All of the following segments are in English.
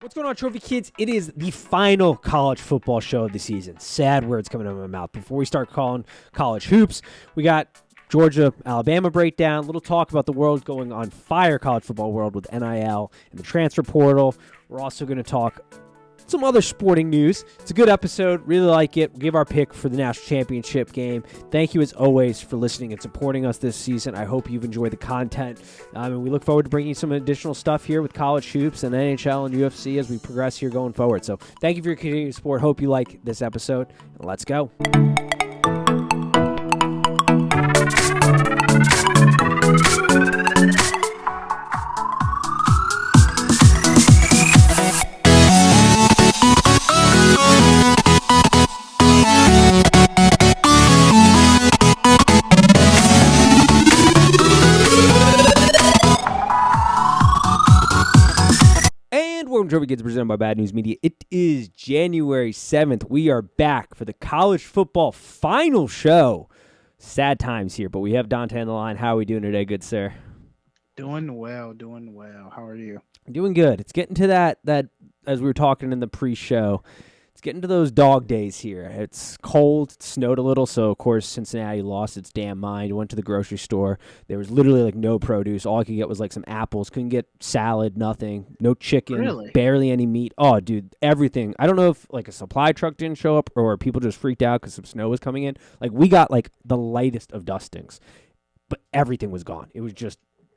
What's going on, Trophy Kids? It is the final college football show of the season. Sad words coming out of my mouth. Before we start calling college hoops, we got Georgia, Alabama breakdown, a little talk about the world going on fire college football world with NIL and the transfer portal. We're also going to talk some other sporting news. It's a good episode. Really like it. We'll give our pick for the national championship game. Thank you, as always, for listening and supporting us this season. I hope you've enjoyed the content. And we look forward to bringing some additional stuff here with college hoops and NHL and UFC as we progress here going forward. So thank you for your continued support. Hope you like this episode. Let's go. Welcome to Trophy Kids, presented by Bad News Media. It is January 7th. We are back for the college football final show. Sad times here, but we have Dante on the line. How are we doing today, good sir? Doing well. How are you? Doing good. It's getting to that as we were talking in the pre-show, it's getting to those dog days here. It's cold, it snowed a little, so of course Cincinnati lost its damn mind. Went to the grocery store. There was literally like no produce. All I could get was like some apples. Couldn't get salad, nothing. No chicken, Really? barely any meat. Oh, dude, everything. I don't know if like a supply truck didn't show up or people just freaked out because some snow was coming in. Like we got like the lightest of dustings, but everything was gone.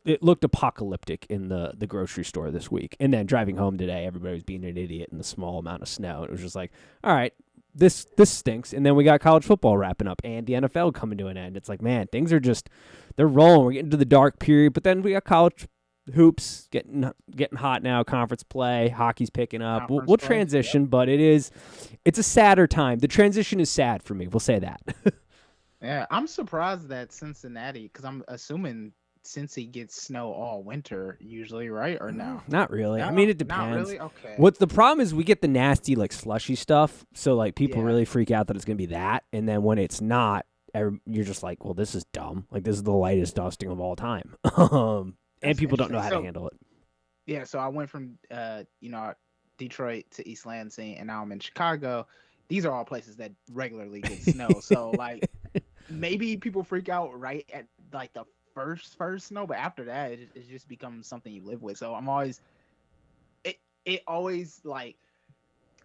It looked apocalyptic in the grocery store this week. And then driving home today, everybody was being an idiot in the small amount of snow. It was just like, all right, this stinks. And then we got college football wrapping up and the NFL coming to an end. It's like, man, things are just, they're rolling. We're getting to the dark period. But then we got college hoops getting hot now, conference play, hockey's picking up. We'll transition, yep. But it's a sadder time. The transition is sad for me. We'll say that. Yeah, I'm surprised that Cincinnati, because I'm assuming Cincy gets snow all winter usually, right? Or no? Not really. No, I mean, it depends. Not really? Okay. What the problem is, we get the nasty, like, slushy stuff, so, like, people really freak out that it's going to be that, and then when it's not, you're just like, well, this is dumb. Like, this is the lightest dusting of all time. And people don't know how to handle it. Yeah, so I went from, Detroit to East Lansing, and now I'm in Chicago. These are all places that regularly get snow, so, like, maybe people freak out right at, like, the first snow, but after that it just becomes something you live with. So I'm always it always like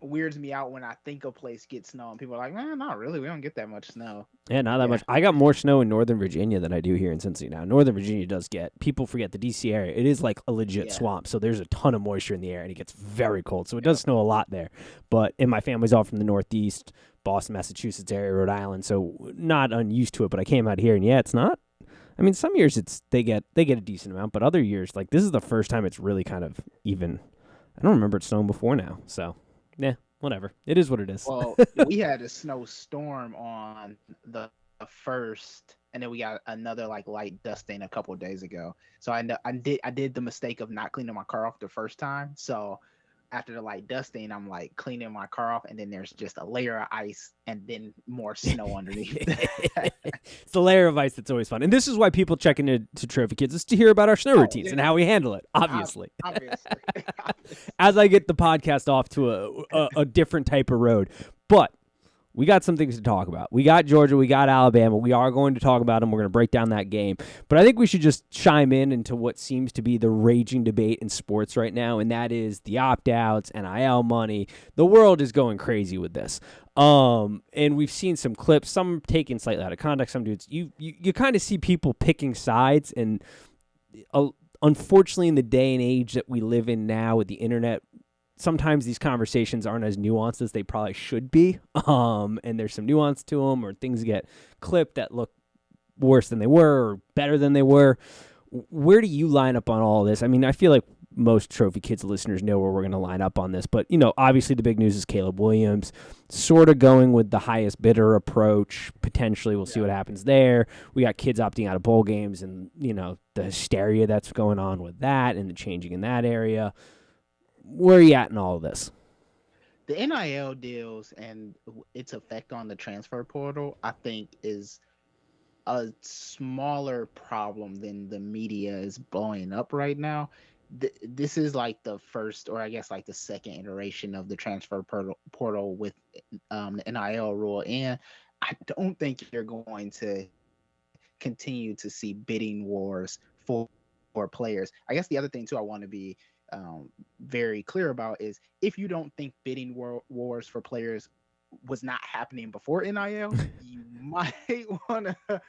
weirds me out when I think a place gets snow and people are like, man, not really, we don't get that much snow. Yeah, not that much. I got more snow in Northern Virginia than I do here in Cincy now. Northern Virginia does get, people forget the DC area, it is like a legit swamp, so there's a ton of moisture in the air and it gets very cold, so it does snow a lot there. And my family's all from the Northeast, Boston, Massachusetts area, Rhode Island, so not unused to it, but I came out here and it's not. I mean, some years they get a decent amount, but other years, like, this is the first time it's really kind of even. I don't remember it snowing before now, so whatever. It is what it is. Well, we had a snowstorm on the first, and then we got another like light dusting a couple of days ago. So I did the mistake of not cleaning my car off the first time. So after the light dusting, I'm like cleaning my car off, and then there's just a layer of ice and then more snow underneath. It's the layer of ice that's always fun. And this is why people check into Trophy Kids, is to hear about our snow routines and how we handle it, obviously. Obviously. As I get the podcast off to a different type of road. But we got some things to talk about. We got Georgia. We got Alabama. We are going to talk about them. We're going to break down that game. But I think we should just chime in into what seems to be the raging debate in sports right now, and that is the opt-outs, NIL money. The world is going crazy with this. And we've seen some clips, some taken slightly out of context. Some dudes, you kind of see people picking sides, and unfortunately in the day and age that we live in now with the internet, sometimes these conversations aren't as nuanced as they probably should be. And there's some nuance to them, or things get clipped that look worse than they were or better than they were. Where do you line up on all this? I mean, I feel like most Trophy Kids listeners know where we're going to line up on this, but obviously the big news is Caleb Williams sort of going with the highest bidder approach. Potentially we'll see what happens there. We got kids opting out of bowl games and, the hysteria that's going on with that and the changing in that area. Where are you at in all of this? The NIL deals and its effect on the transfer portal, I think, is a smaller problem than the media is blowing up right now. this is like the first, or I guess like the second iteration of the transfer portal with the NIL rule, and I don't think you're going to continue to see bidding wars for players. I guess the other thing too I want to be very clear about is if you don't think bidding wars for players was not happening before NIL, you might want to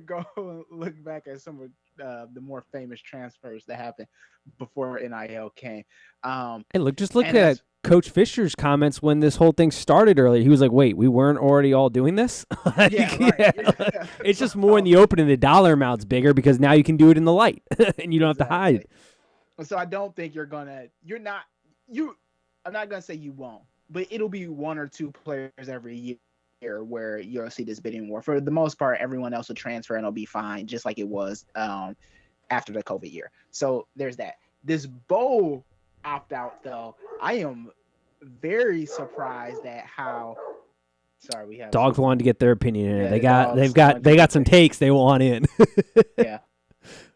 go look back at some of the more famous transfers that happened before NIL came. Hey, just look at Coach Fisher's comments when this whole thing started earlier. He was like, "Wait, we weren't already all doing this?" Like, yeah, right. Yeah. It's just more in the open and the dollar amount's bigger because now you can do it in the light and you don't have to hide. So I don't think I'm not gonna say you won't, but it'll be one or two players every year where you'll see this bidding war. For the most part, everyone else will transfer and it'll be fine, just like it was after the COVID year. So there's that. This bowl opt out though, I am very surprised at how. Sorry, we have dogs wanted to get their opinion in. Yeah, they got some takes they want in. Yeah,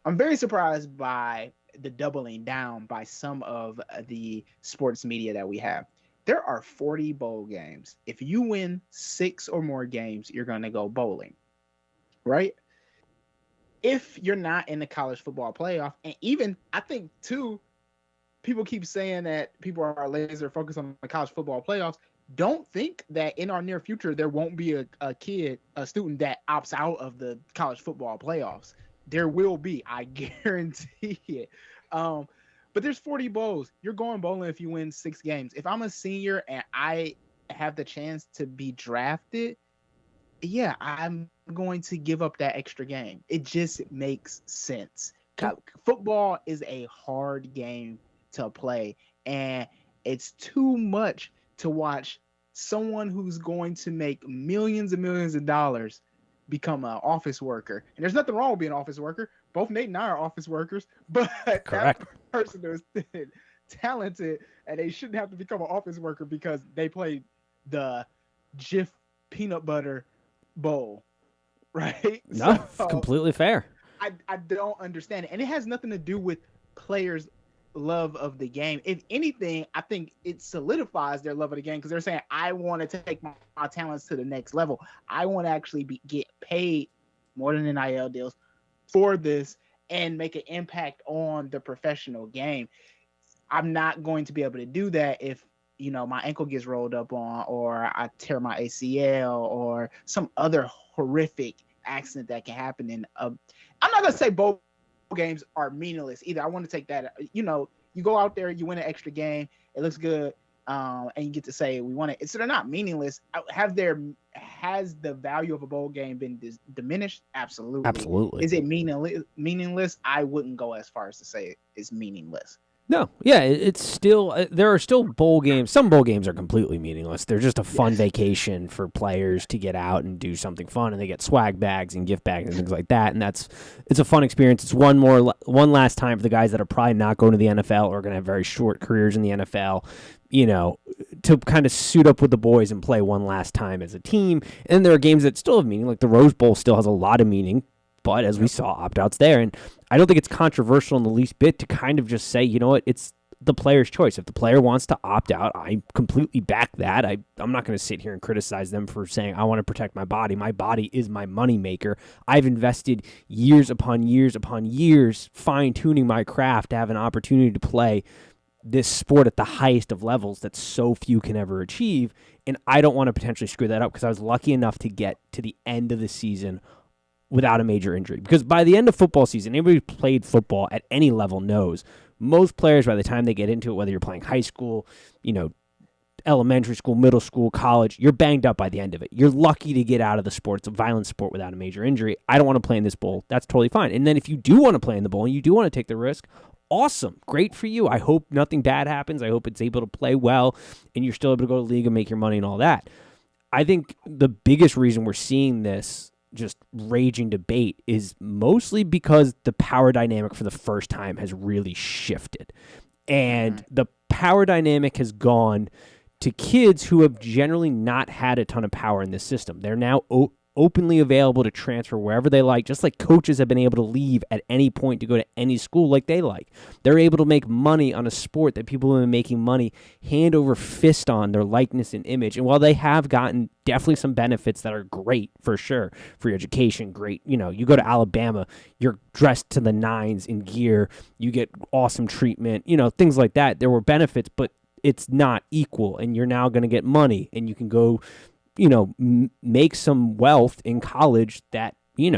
I'm very surprised by the doubling down by some of the sports media that we have. There are 40 bowl games. If you win 6 or more games, you're going to go bowling, right? If you're not in the college football playoff, and even I think too, people keep saying that people are laser focused on the college football playoffs. Don't think that in our near future there won't be a student that opts out of the college football playoffs. There will be, I guarantee it. But there's 40 bowls. You're going bowling if you win 6 games. If I'm a senior and I have the chance to be drafted, yeah, I'm going to give up that extra game. It just makes sense. Football is a hard game to play, and it's too much to watch someone who's going to make millions and millions of dollars become an office worker. And there's nothing wrong with being an office worker. Both Nate and I are office workers, but correct. That person is talented and they shouldn't have to become an office worker because they played the Jif peanut butter bowl, right? No, so, completely fair. I don't understand it. And it has nothing to do with players' love of the game. If anything, I think it solidifies their love of the game because they're saying, I want to take my talents to the next level. I want to actually get paid more than NIL deals for this and make an impact on the professional game. I'm not going to be able to do that if, my ankle gets rolled up on, or I tear my ACL, or some other horrific accident that can happen. And I'm not going to say both games are meaningless either. I want to take that, you go out there, you win an extra game, it looks good, and you get to say we won it. So they're not meaningless. Has the value of a bowl game been diminished? Absolutely. Is it meaningless? I wouldn't go as far as to say it's meaningless. No, yeah, it's still there are still bowl games. Some bowl games are completely meaningless. They're just a fun vacation for players to get out and do something fun, and they get swag bags and gift bags and things like that. And it's a fun experience. It's one last time for the guys that are probably not going to the NFL or going to have very short careers in the NFL, to kind of suit up with the boys and play one last time as a team. And there are games that still have meaning, like the Rose Bowl still has a lot of meaning. But as we saw, opt-outs there. And I don't think it's controversial in the least bit to kind of just say, it's the player's choice. If the player wants to opt out, I completely back that. I'm not going to sit here and criticize them for saying, I want to protect my body. My body is my moneymaker. I've invested years upon years upon years fine-tuning my craft to have an opportunity to play this sport at the highest of levels that so few can ever achieve. And I don't want to potentially screw that up because I was lucky enough to get to the end of the season without a major injury. Because by the end of football season, anybody who played football at any level knows most players, by the time they get into it, whether you're playing high school, elementary school, middle school, college, you're banged up by the end of it. You're lucky to get out of the sport. It's a violent sport without a major injury. I don't want to play in this bowl. That's totally fine. And then if you do want to play in the bowl and you do want to take the risk, awesome. Great for you. I hope nothing bad happens. I hope it's able to play well and you're still able to go to the league and make your money and all that. I think the biggest reason we're seeing this just raging debate is mostly because the power dynamic for the first time has really shifted. And the power dynamic has gone to kids who have generally not had a ton of power in this system. They're now openly available to transfer wherever they like, just like coaches have been able to leave at any point to go to any school like they like. They're able to make money on a sport that people have been making money hand over fist on, their likeness and image. And while they have gotten definitely some benefits that are great for sure, for your education, great. You go to Alabama, you're dressed to the nines in gear, you get awesome treatment, things like that. There were benefits, but it's not equal, and you're now going to get money, and you can go make some wealth in college that, me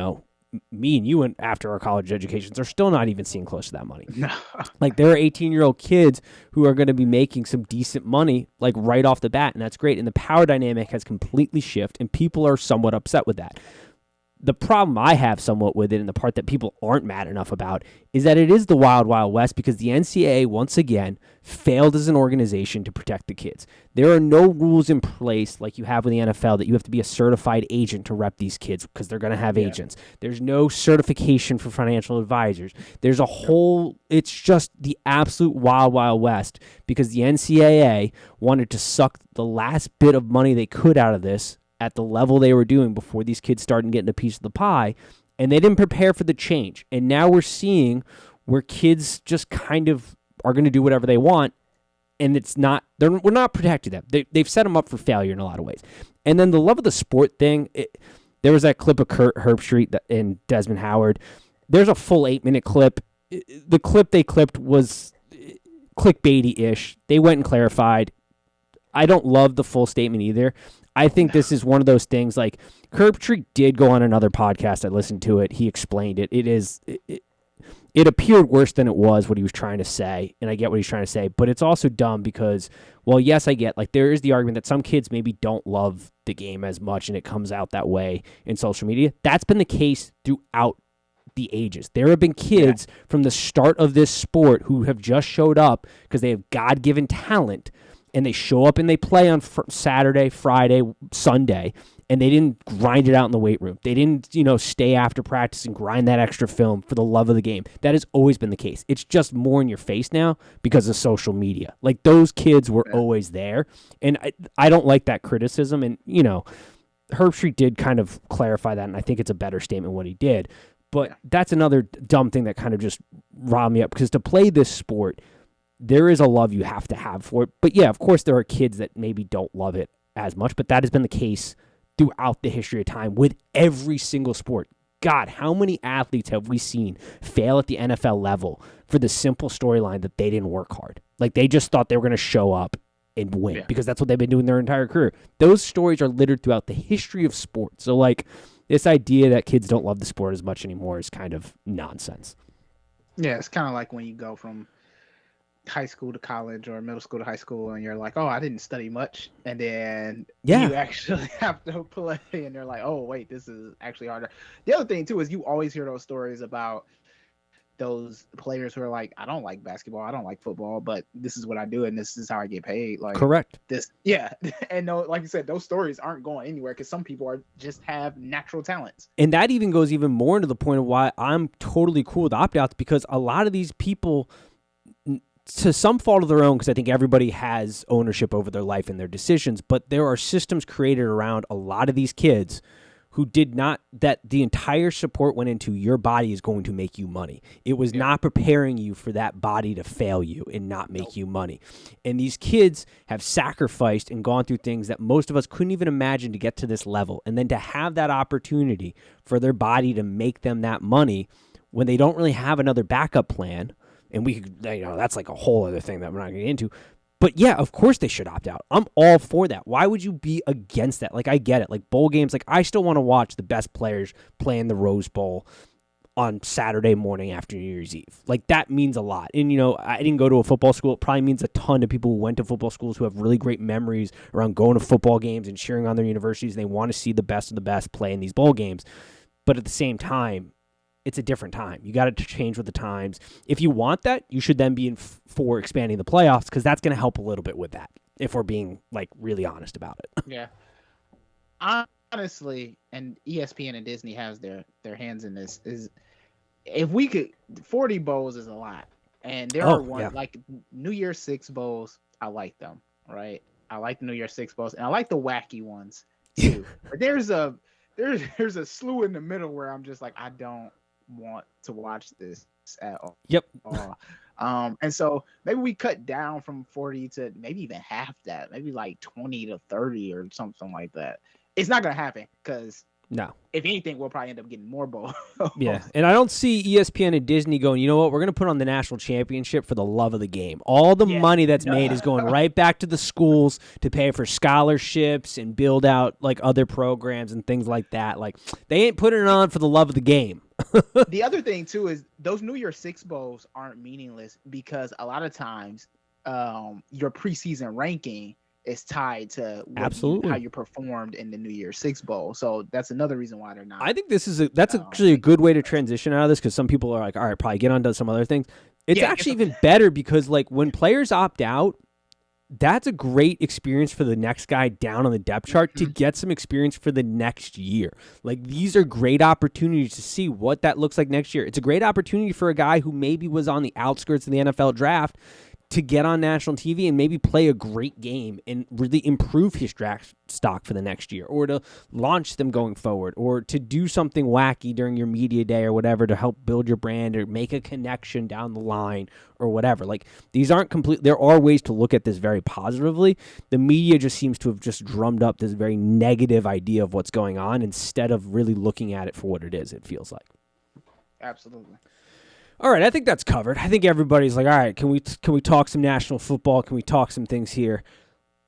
and you and after our college educations are still not even seeing close to that money. No. Like there are 18-year-old kids who are going to be making some decent money like right off the bat, and that's great. And the power dynamic has completely shifted, and people are somewhat upset with that. The problem I have somewhat with it, and the part that people aren't mad enough about, is that it is the wild, wild west because the NCAA, once again, failed as an organization to protect the kids. There are no rules in place like you have with the NFL that you have to be a certified agent to rep these kids because they're going to have agents. There's no certification for financial advisors. There's a whole, it's just the absolute wild, wild west because the NCAA wanted to suck the last bit of money they could out of this at the level they were doing before these kids started getting a piece of the pie, and they didn't prepare for the change. And now we're seeing where kids just kind of are going to do whatever they want, and it's not, we're not protecting them. They've set them up for failure in a lot of ways. And then the love of the sport thing, there was that clip of Kurt Herbstreit and Desmond Howard. There's a full 8-minute clip. The clip they clipped was clickbaity-ish. They went and clarified. I don't love the full statement either. I think this is one of those things like Herbstreit did go on another podcast. I listened to it. He explained it. It appeared worse than it was what he was trying to say, and I get what he's trying to say, but it's also dumb because, well, yes, I get, like, there is the argument that some kids maybe don't love the game as much, and it comes out that way in social media. That's been the case throughout the ages. There have been kids from the start of this sport who have just showed up because they have God-given talent, and they show up and they play on Saturday, Friday, Sunday, and they didn't grind it out in the weight room. They didn't, stay after practice and grind that extra film for the love of the game. That has always been the case. It's just more in your face now because of social media. Like, those kids were always there, and I don't like that criticism. And, Herbstreit did kind of clarify that, and I think it's a better statement what he did. But that's another dumb thing that kind of just riled me up, because to play this sport, there is a love you have to have for it. But yeah, of course, there are kids that maybe don't love it as much, but that has been the case throughout the history of time with every single sport. God, how many athletes have we seen fail at the NFL level for the simple storyline that they didn't work hard? Like, they just thought they were going to show up and win because that's what they've been doing their entire career. Those stories are littered throughout the history of sports. So, like, this idea that kids don't love the sport as much anymore is kind of nonsense. Yeah, it's kind of like when you go from high school to college or middle school to high school and you're like, oh, I didn't study much, and then you actually have to play and you're like, oh wait, this is actually harder. The other thing too is you always hear those stories about those players who are like, I don't like basketball, I don't like football, but this is what I do and this is how I get paid. Like, correct. And no, like you said, those stories aren't going anywhere because some people just have natural talents. And that even goes even more into the point of why I'm totally cool with opt-outs, because a lot of these people, to some fault of their own, because I think everybody has ownership over their life and their decisions, but there are systems created around a lot of these kids who did not, that the entire support went into your body is going to make you money. It was not preparing you for that body to fail you and not make you money. And these kids have sacrificed and gone through things that most of us couldn't even imagine to get to this level. And then to have that opportunity for their body to make them that money when they don't really have another backup plan. And we could, that's like a whole other thing that we're not going to get into. But yeah, of course they should opt out. I'm all for that. Why would you be against that? Like, I get it. Like, bowl games, like, I still want to watch the best players play in the Rose Bowl on Saturday morning after New Year's Eve. Like, that means a lot. And, I didn't go to a football school. It probably means a ton to people who went to football schools who have really great memories around going to football games and cheering on their universities. And they want to see the best of the best play in these bowl games. But at the same time, it's a different time. You got to change with the times. If you want that, you should then be for expanding the playoffs, because that's going to help a little bit with that, if we're being, like, really honest about it. Yeah. Honestly, and ESPN and Disney has their hands in this, is if we could, 40 bowls is a lot. And there are like New Year's 6 bowls, I like them, right? I like the New Year's 6 bowls, and I like the wacky ones too. But there's a slew in the middle where I'm just like, I don't want to watch this at all. Yep. And so maybe we cut down from 40 to maybe even half that, maybe like 20 to 30 or something like that. It's not gonna happen because No. if anything, we'll probably end up getting more bowls. Yeah, and I don't see ESPN and Disney going, you know what, we're going to put on the national championship for the love of the game. All the money that's made is going right back to the schools to pay for scholarships and build out like other programs and things like that. Like they ain't putting it on for the love of the game. The other thing too is those New Year's Six bowls aren't meaningless because a lot of times your preseason ranking is tied to how you performed in the New Year's Six Bowl. So that's another reason why they're not. I think that's actually a good way to transition out of this because some people are like, all right, probably get on to some other things. It's actually even better because like when players opt out, that's a great experience for the next guy down on the depth chart to get some experience for the next year. Like these are great opportunities to see what that looks like next year. It's a great opportunity for a guy who maybe was on the outskirts of the NFL draft to get on national TV and maybe play a great game and really improve his draft stock for the next year, or to launch them going forward, or to do something wacky during your media day or whatever to help build your brand or make a connection down the line or whatever. Like these aren't complete. There are ways to look at this very positively. The media just seems to have just drummed up this very negative idea of what's going on instead of really looking at it for what it is. It feels like. Absolutely. All right, I think that's covered. I think everybody's like, all right, can we talk some national football? Can we talk some things here?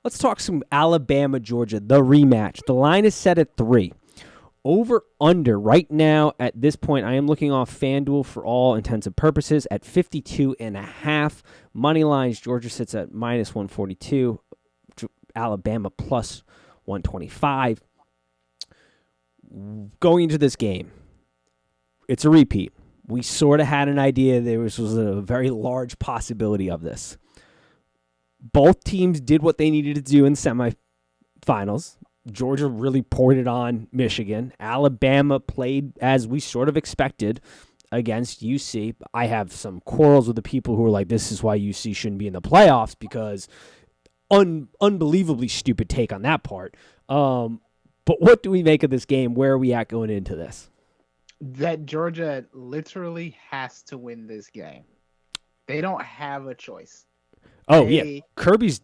Let's talk some Alabama, Georgia, the rematch. The line is set at 3. Over under right now at this point, I am looking off FanDuel for all intents and purposes at 52.5. Money lines, Georgia sits at minus 142. Alabama plus 125. Going into this game, it's a repeat. We sort of had an idea there was a very large possibility of this. Both teams did what they needed to do in semifinals. Georgia really poured it on Michigan. Alabama played as we sort of expected against UC. I have some quarrels with the people who are like, this is why UC shouldn't be in the playoffs because unbelievably stupid take on that part. But what do we make of this game? Where are we at going into this? That Georgia literally has to win this game. They don't have a choice. Kirby's.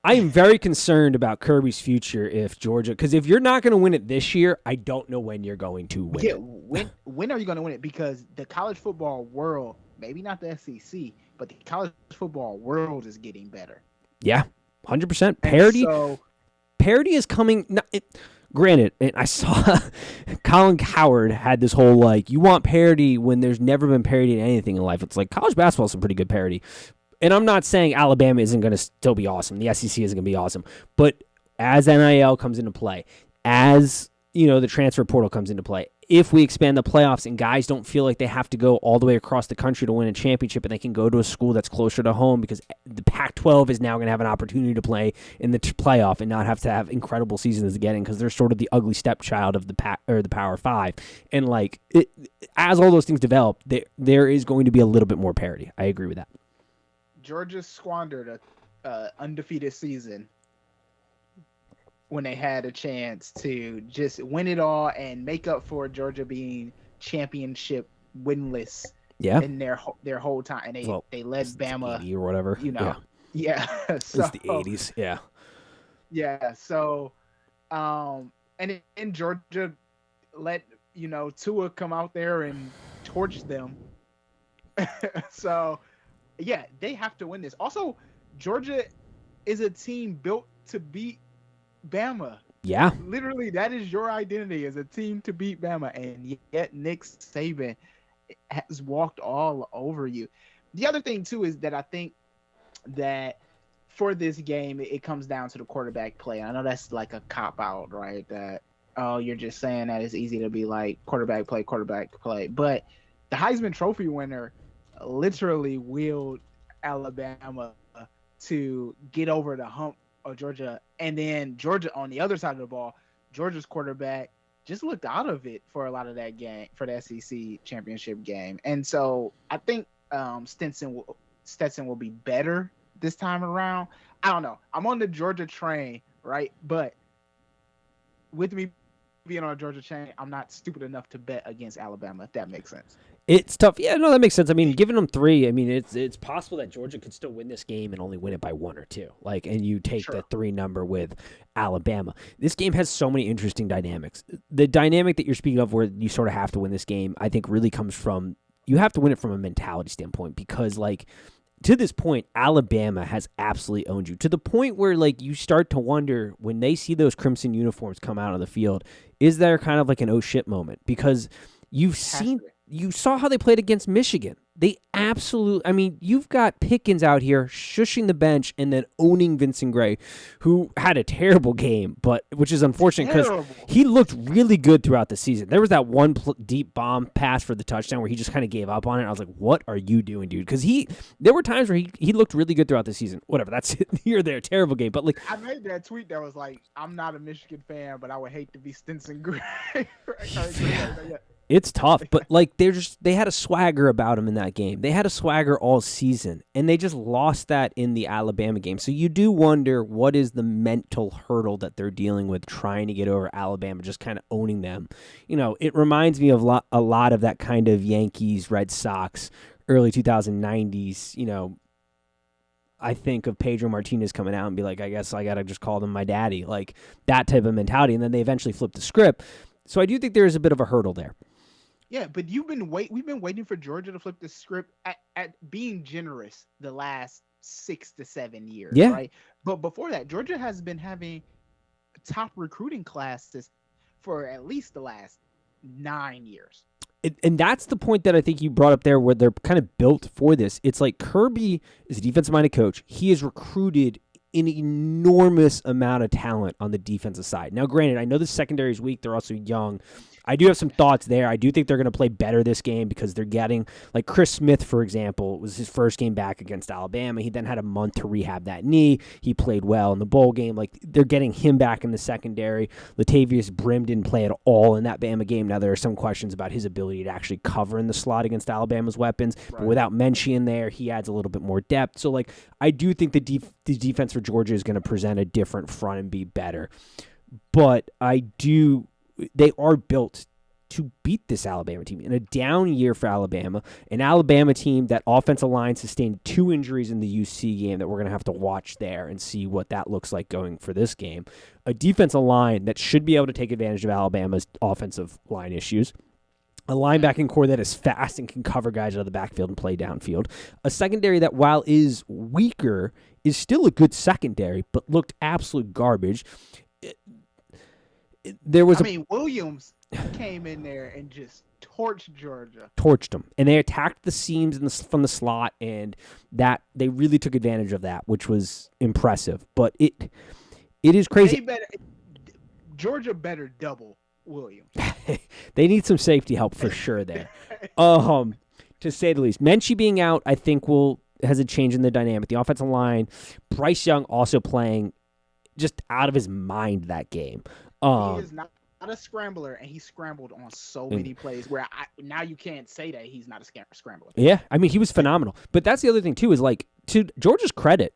I am very concerned about Kirby's future if Georgia, because if you're not going to win it this year, I don't know when you're going to win it. When are you going to win it? Because the college football world, maybe not the SEC, but the college football world is getting better. Yeah, 100%. Parity is coming. Granted, and I saw Colin Cowherd had this whole like, you want parity when there's never been parity in anything in life. It's like college basketball is some pretty good parity. And I'm not saying Alabama isn't going to still be awesome. The SEC isn't going to be awesome. But as NIL comes into play, as the transfer portal comes into play, if we expand the playoffs and guys don't feel like they have to go all the way across the country to win a championship and they can go to a school that's closer to home because the Pac-12 is now going to have an opportunity to play in the playoff and not have to have incredible seasons again because they're sort of the ugly stepchild of the Power 5. And like as all those things develop, there is going to be a little bit more parity. I agree with that. Georgia squandered a undefeated season when they had a chance to just win it all and make up for Georgia being championship winless in their whole time. And they led Bama or whatever. Yeah. So, it's the 80s. Yeah. Yeah. So, and in Georgia let, Tua come out there and torch them. So, yeah, they have to win this. Also, Georgia is a team built to beat Bama. Yeah. Literally, that is your identity as a team to beat Bama. And yet Nick Saban has walked all over you. The other thing, too, is that I think that for this game, it comes down to the quarterback play. I know that's like a cop-out, right? That, you're just saying that it's easy to be like quarterback play. But the Heisman Trophy winner literally willed Alabama to get over the hump of Georgia. And then Georgia on the other side of the ball, Georgia's quarterback just looked out of it for a lot of that game, for the SEC championship game. And so I think Stetson will be better this time around. I don't know. I'm on the Georgia train, right? But with me being on a Georgia chain, I'm not stupid enough to bet against Alabama, if that makes sense. It's tough. Yeah, no, that makes sense. I mean, giving them 3, I mean, it's possible that Georgia could still win this game and only win it by 1 or 2. Like, and you take Sure. the 3 number with Alabama. This game has so many interesting dynamics. The dynamic that you're speaking of, where you sort of have to win this game, I think really comes from you have to win it from a mentality standpoint because, like, to this point, Alabama has absolutely owned you to the point where, like, you start to wonder when they see those crimson uniforms come out of the field, is there kind of like an oh shit moment? Because you saw how they played against Michigan. They absolutely, I mean, you've got Pickens out here shushing the bench and then owning Vincent Gray, who had a terrible game, but which is unfortunate because he looked really good throughout the season. There was that one deep bomb pass for the touchdown where he just kind of gave up on it. I was like, what are you doing, dude? Because there were times where he looked really good throughout the season. Whatever, that's it. You're there. Terrible game. But, like, I made that tweet that was like, I'm not a Michigan fan, but I would hate to be Stinson Gray. Yeah. It's tough, but, like, they had a swagger about them in that game. They had a swagger all season, and they just lost that in the Alabama game. So you do wonder what is the mental hurdle that they're dealing with trying to get over Alabama, just kind of owning them. You know, it reminds me of a lot of that kind of Yankees, Red Sox, early 2090s, you know, I think of Pedro Martinez coming out and be like, I guess I got to just call them my daddy, like that type of mentality. And then they eventually flip the script. So I do think there is a bit of a hurdle there. Yeah, but we've been waiting for Georgia to flip the script at being generous the last 6 to 7 years, Yeah. right? But before that, Georgia has been having top recruiting classes for at least the last 9 years. And that's the point that I think you brought up there where they're kind of built for this. It's like Kirby is a defensive-minded coach. He has recruited an enormous amount of talent on the defensive side. Now, granted, I know the secondary is weak. They're also young. I do have some thoughts there. I do think they're going to play better this game because they're getting, like Chris Smith, for example, it was his first game back against Alabama. He then had a month to rehab that knee. He played well in the bowl game. Like, they're getting him back in the secondary. Latavius Brim didn't play at all in that Bama game. Now, there are some questions about his ability to actually cover in the slot against Alabama's weapons. Right. But without Menchie in there, he adds a little bit more depth. So, like, I do think the defense for Georgia is going to present a different front and be better. But they are built to beat this Alabama team. In a down year for Alabama, an Alabama team that offensive line sustained 2 injuries in the UC game that we're going to have to watch there and see what that looks like going for this game. A defensive line that should be able to take advantage of Alabama's offensive line issues. A linebacking core that is fast and can cover guys out of the backfield and play downfield. A secondary that, while is weaker, is still a good secondary, but looked absolute garbage. Williams came in there and just torched Georgia. Torched them. And they attacked the seams from the slot, and that they really took advantage of that, which was impressive. But it is crazy. Georgia better double Williams. They need some safety help for sure there. To say the least. Menchie being out, I think has a change in the dynamic. The offensive line, Bryce Young also playing just out of his mind that game. He is not a scrambler, and he scrambled on so many plays where now you can't say that he's not a scrambler. Yeah, I mean, he was phenomenal. But that's the other thing, too, is, like, to Georgia's credit,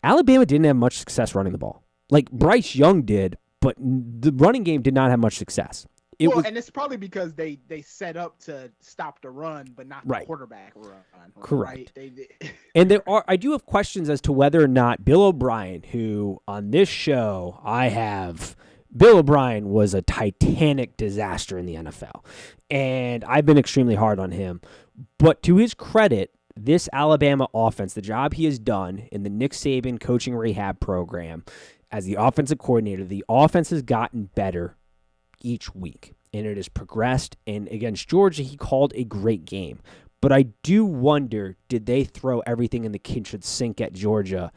Alabama didn't have much success running the ball. Like, Bryce Young did, but the running game did not have much success. And it's probably because they set up to stop the run, but not the quarterback run. Correct. Right? And I do have questions as to whether or not Bill O'Brien, who on this show Bill O'Brien was a titanic disaster in the NFL, and I've been extremely hard on him. But to his credit, this Alabama offense, the job he has done in the Nick Saban coaching rehab program as the offensive coordinator, the offense has gotten better each week, and it has progressed. And against Georgia, he called a great game. But I do wonder, did they throw everything in the kitchen sink at Georgia?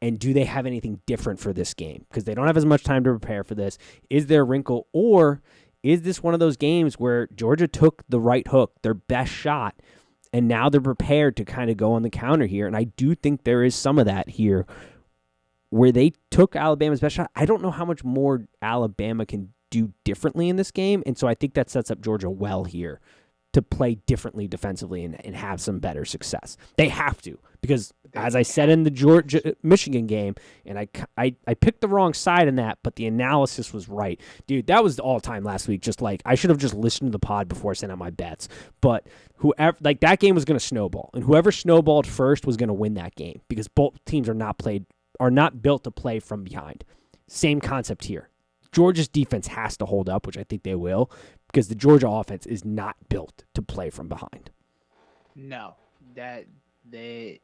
And do they have anything different for this game? Because they don't have as much time to prepare for this. Is there a wrinkle? Or is this one of those games where Georgia took the right hook, their best shot, and now they're prepared to kind of go on the counter here? And I do think there is some of that here where they took Alabama's best shot. I don't know how much more Alabama can do differently in this game. And so I think that sets up Georgia well here to play differently defensively and have some better success. They have to, because as I said in the Georgia-Michigan game, and I picked the wrong side in that, but the analysis was right. Dude, that was the all-time last week. Just like, I should have just listened to the pod before I sent out my bets. But whoever, like, that game was going to snowball, and whoever snowballed first was going to win that game, because both teams are not built to play from behind. Same concept here. Georgia's defense has to hold up, which I think they will, because the Georgia offense is not built to play from behind. No,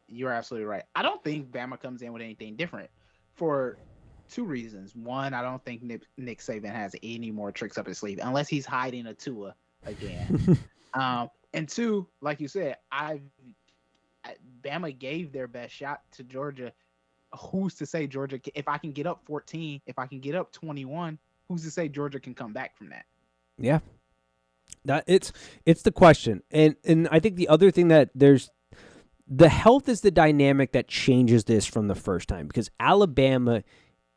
you're absolutely right. I don't think Bama comes in with anything different for two reasons. One, I don't think Nick Saban has any more tricks up his sleeve, unless he's hiding a Tua again. And two, like you said, Bama gave their best shot to Georgia. Who's to say Georgia, if I can get up 14, if I can get up 21, who's to say Georgia can come back from that? Yeah. That it's the question. And I think the other thing that the health is the dynamic that changes this from the first time, because Alabama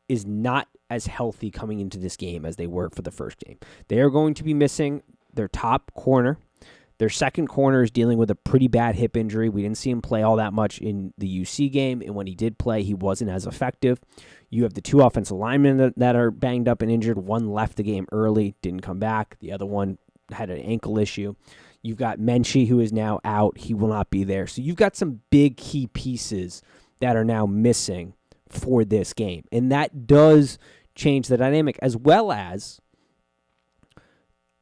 is not as healthy coming into this game as they were for the first game. They are going to be missing their top corner. Their second corner is dealing with a pretty bad hip injury. We didn't see him play all that much in the UC game, and when he did play, he wasn't as effective. You have the two offensive linemen that are banged up and injured. One left the game early, didn't come back. The other one had an ankle issue. You've got Menchie, who is now out. He will not be there. So you've got some big key pieces that are now missing for this game, and that does change the dynamic, as well as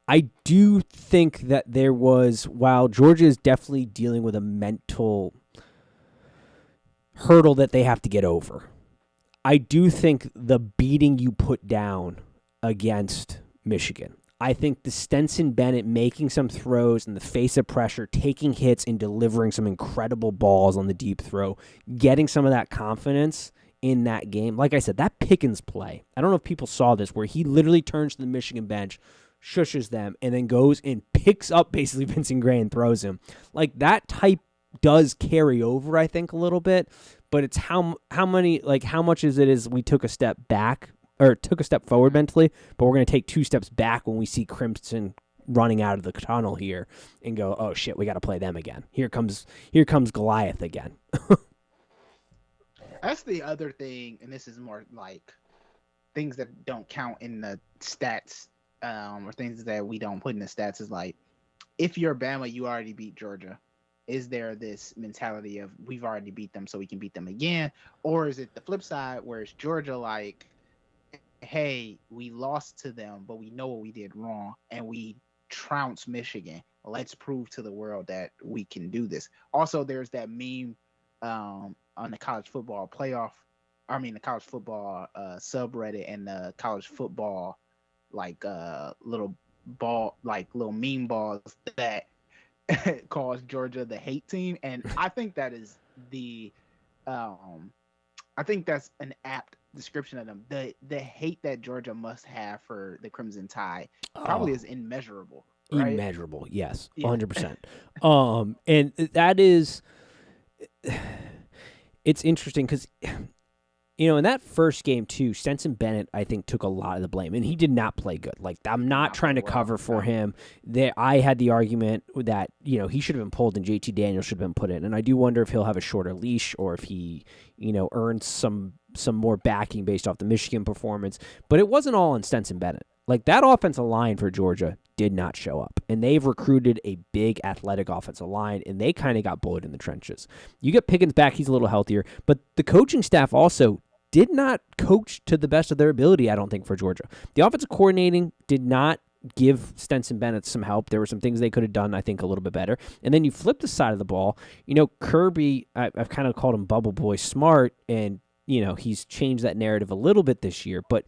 I do think that there was, while Georgia is definitely dealing with a mental hurdle that they have to get over, I do think the beating you put down against Michigan, I think the Stetson Bennett making some throws in the face of pressure, taking hits and delivering some incredible balls on the deep throw, getting some of that confidence in that game. Like I said, that Pickens play, I don't know if people saw this, where he literally turns to the Michigan bench, shushes them, and then goes and picks up basically Vincent Gray and throws him. Like, that type does carry over, I think, a little bit, but it's how much is we took a step back, or took a step forward mentally, but we're going to take two steps back when we see Crimson running out of the tunnel here and go, oh shit, we got to play them again. Here comes Goliath again. That's the other thing, and this is more like things that don't count in the stats, or things that we don't put in the stats, is like, if you're Bama, you already beat Georgia. Is there this mentality of, we've already beat them, so we can beat them again? Or is it the flip side, where it's Georgia like, hey, we lost to them, but we know what we did wrong, and we trounced Michigan. Let's prove to the world that we can do this. Also, there's that meme on the college football the college football subreddit, and the college football little meme balls that calls Georgia the hate team, and I think that is I think that's an apt description of them. The hate that Georgia must have for the Crimson Tide probably is immeasurable. Right? Immeasurable, yes, Yeah. 100%. And that is, it's interesting because, in that first game too, Stetson Bennett, I think, took a lot of the blame, and he did not play good. Like, I'm not trying to cover for him. I had the argument that, he should have been pulled and JT Daniels should have been put in, and I do wonder if he'll have a shorter leash, or if he, earns some more backing based off the Michigan performance. But it wasn't all on Stetson Bennett. Like, that offensive line for Georgia did not show up, and they've recruited a big athletic offensive line, and they kind of got bullied in the trenches. You get Pickens back, he's a little healthier, but the coaching staff also did not coach to the best of their ability, I don't think, for Georgia. The offensive coordinating did not give Stetson Bennett some help. There were some things they could have done, I think, a little bit better. And then you flip the side of the ball. Kirby, I've kind of called him Bubble Boy Smart, and, he's changed that narrative a little bit this year, but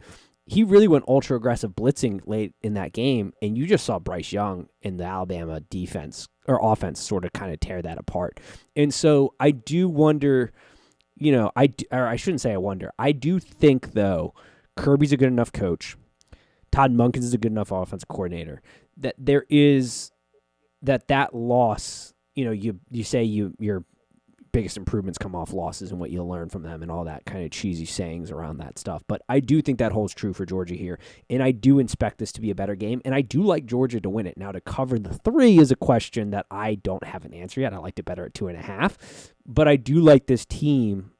he really went ultra-aggressive blitzing late in that game, and you just saw Bryce Young in the Alabama defense or offense sort of kind of tear that apart. And so I do wonder, I shouldn't say I wonder. I do think, though, Kirby's a good enough coach. Todd Monken is a good enough offensive coordinator that there is that loss. You say you're biggest improvements come off losses and what you learn from them and all that kind of cheesy sayings around that stuff. But I do think that holds true for Georgia here, and I do expect this to be a better game, and I do like Georgia to win it. Now, to cover the 3 is a question that I don't have an answer yet. I liked it better at 2.5, but I do like this team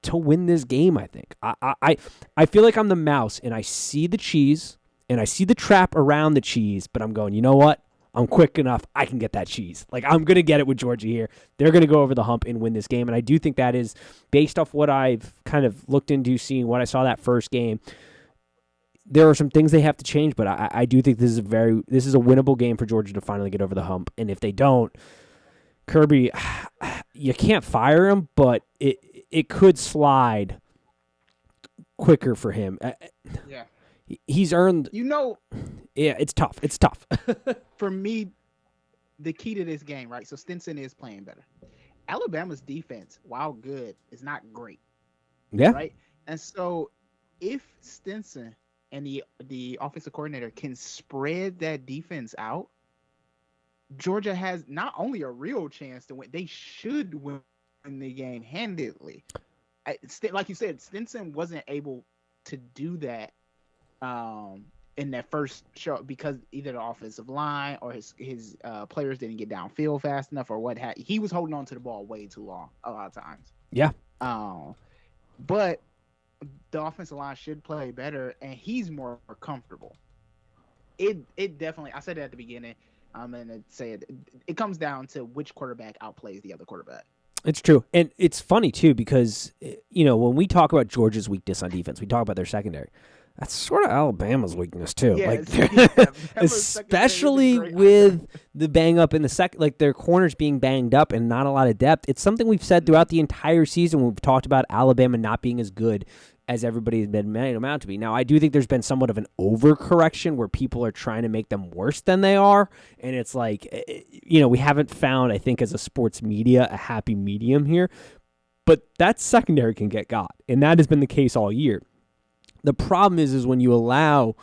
to win this game, I think. I feel like I'm the mouse, and I see the cheese, and I see the trap around the cheese, but I'm going, you know what? I'm quick enough. I can get that cheese. Like, I'm going to get it with Georgia here. They're going to go over the hump and win this game. And I do think that is, based off what I've kind of looked into, seeing what I saw that first game, there are some things they have to change, but I do think this is a winnable game for Georgia to finally get over the hump. And if they don't, Kirby, you can't fire him, but it could slide quicker for him. Yeah. He's earned. Yeah, it's tough. It's tough. For me, the key to this game, right? So Stinson is playing better. Alabama's defense, while good, is not great. Yeah. Right. And so if Stinson and the offensive coordinator can spread that defense out, Georgia has not only a real chance to win, they should win the game handedly. Like you said, Stinson wasn't able to do that in that first show because either the offensive line or his players didn't get downfield fast enough or what have he was holding on to the ball way too long a lot of times. Yeah. But the offensive line should play better and he's more comfortable. It definitely, I said it at the beginning, I'm going to say it comes down to which quarterback outplays the other quarterback. It's true. And it's funny, too, because, when we talk about Georgia's weakness on defense, we talk about their secondary. That's sort of Alabama's weakness, too. Yeah, especially with the bang up in the second, like their corners being banged up and not a lot of depth. It's something we've said throughout the entire season when we've talked about Alabama not being as good as everybody has been made them out to be. Now, I do think there's been somewhat of an overcorrection where people are trying to make them worse than they are. And it's like, we haven't found, I think, as a sports media, a happy medium here. But that secondary can get got. And that has been the case all year. The problem is when you allow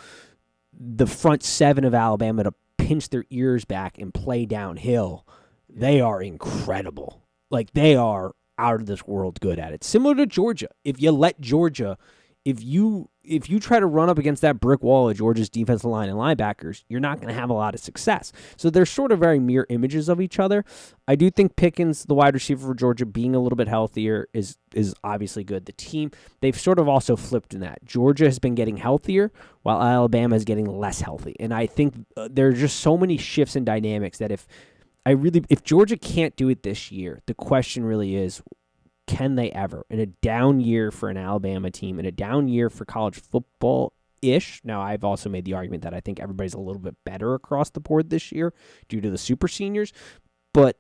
the front 7 of Alabama to pinch their ears back and play downhill, they are incredible. Like, they are out of this world good at it. Similar to Georgia. If you let Georgia, if you try to run up against that brick wall of Georgia's defensive line and linebackers, you're not going to have a lot of success. So they're sort of very mirror images of each other. I do think Pickens, the wide receiver for Georgia, being a little bit healthier is obviously good. The team, they've sort of also flipped in that. Georgia has been getting healthier while Alabama is getting less healthy. And I think there are just so many shifts and dynamics that if Georgia can't do it this year, the question really is, can they ever? In a down year for an Alabama team, in a down year for college football-ish. Now, I've also made the argument that I think everybody's a little bit better across the board this year due to the super seniors. But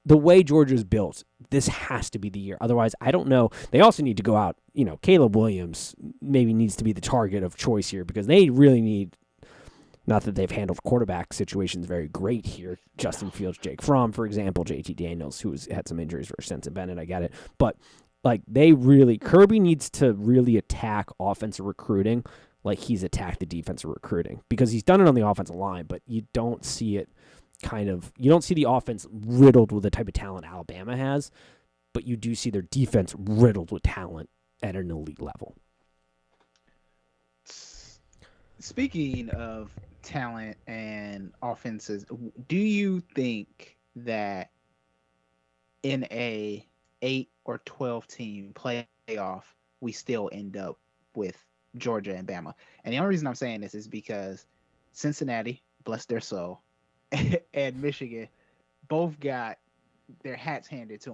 the way Georgia's built, this has to be the year. Otherwise, I don't know. They also need to go out. Caleb Williams maybe needs to be the target of choice here because they really need. Not that they've handled quarterback situations very great here. Justin Fields, Jake Fromm, for example, JT Daniels, who had some injuries for Stetson Bennett. I get it. But, Kirby needs to really attack offensive recruiting like he's attacked the defensive recruiting. Because he's done it on the offensive line, but you don't see it you don't see the offense riddled with the type of talent Alabama has, but you do see their defense riddled with talent at an elite level. Speaking of talent and offenses, do you think that in a 8 or 12 team playoff we still end up with Georgia and Bama? And the only reason I'm saying this is because Cincinnati, bless their soul, and Michigan both got their hats handed to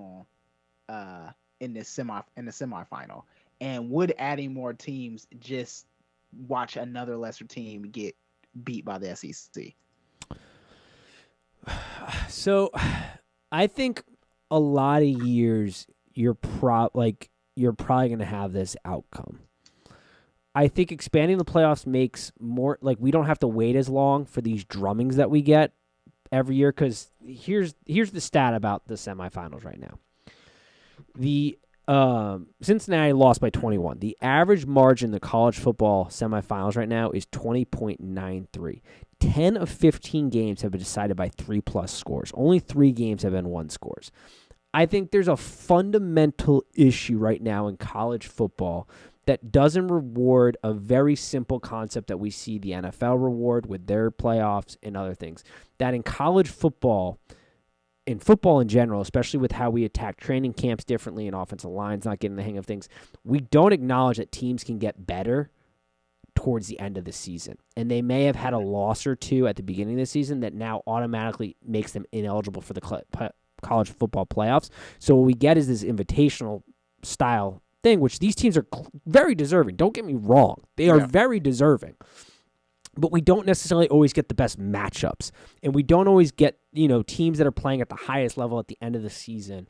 them in the semifinal. And would adding more teams just watch another lesser team get beat by the SEC? So, I think a lot of years you're probably going to have this outcome. I think expanding the playoffs makes more we don't have to wait as long for these drummings that we get every year. Because here's the stat about the semifinals right now. The Cincinnati lost by 21. The average margin in the college football semifinals right now is 20.93. 10 of 15 games have been decided by 3+ scores. Only 3 games have been 1 scores. I think there's a fundamental issue right now in college football that doesn't reward a very simple concept that we see the NFL reward with their playoffs and other things. That in college football, in football in general, especially with how we attack training camps differently and offensive lines not getting the hang of things, we don't acknowledge that teams can get better towards the end of the season. And they may have had a loss or two at the beginning of the season that now automatically makes them ineligible for the college football playoffs. So what we get is this invitational style thing, which these teams are very deserving. Don't get me wrong. They are very deserving. But we don't necessarily always get the best matchups. And we don't always get, teams that are playing at the highest level at the end of the season.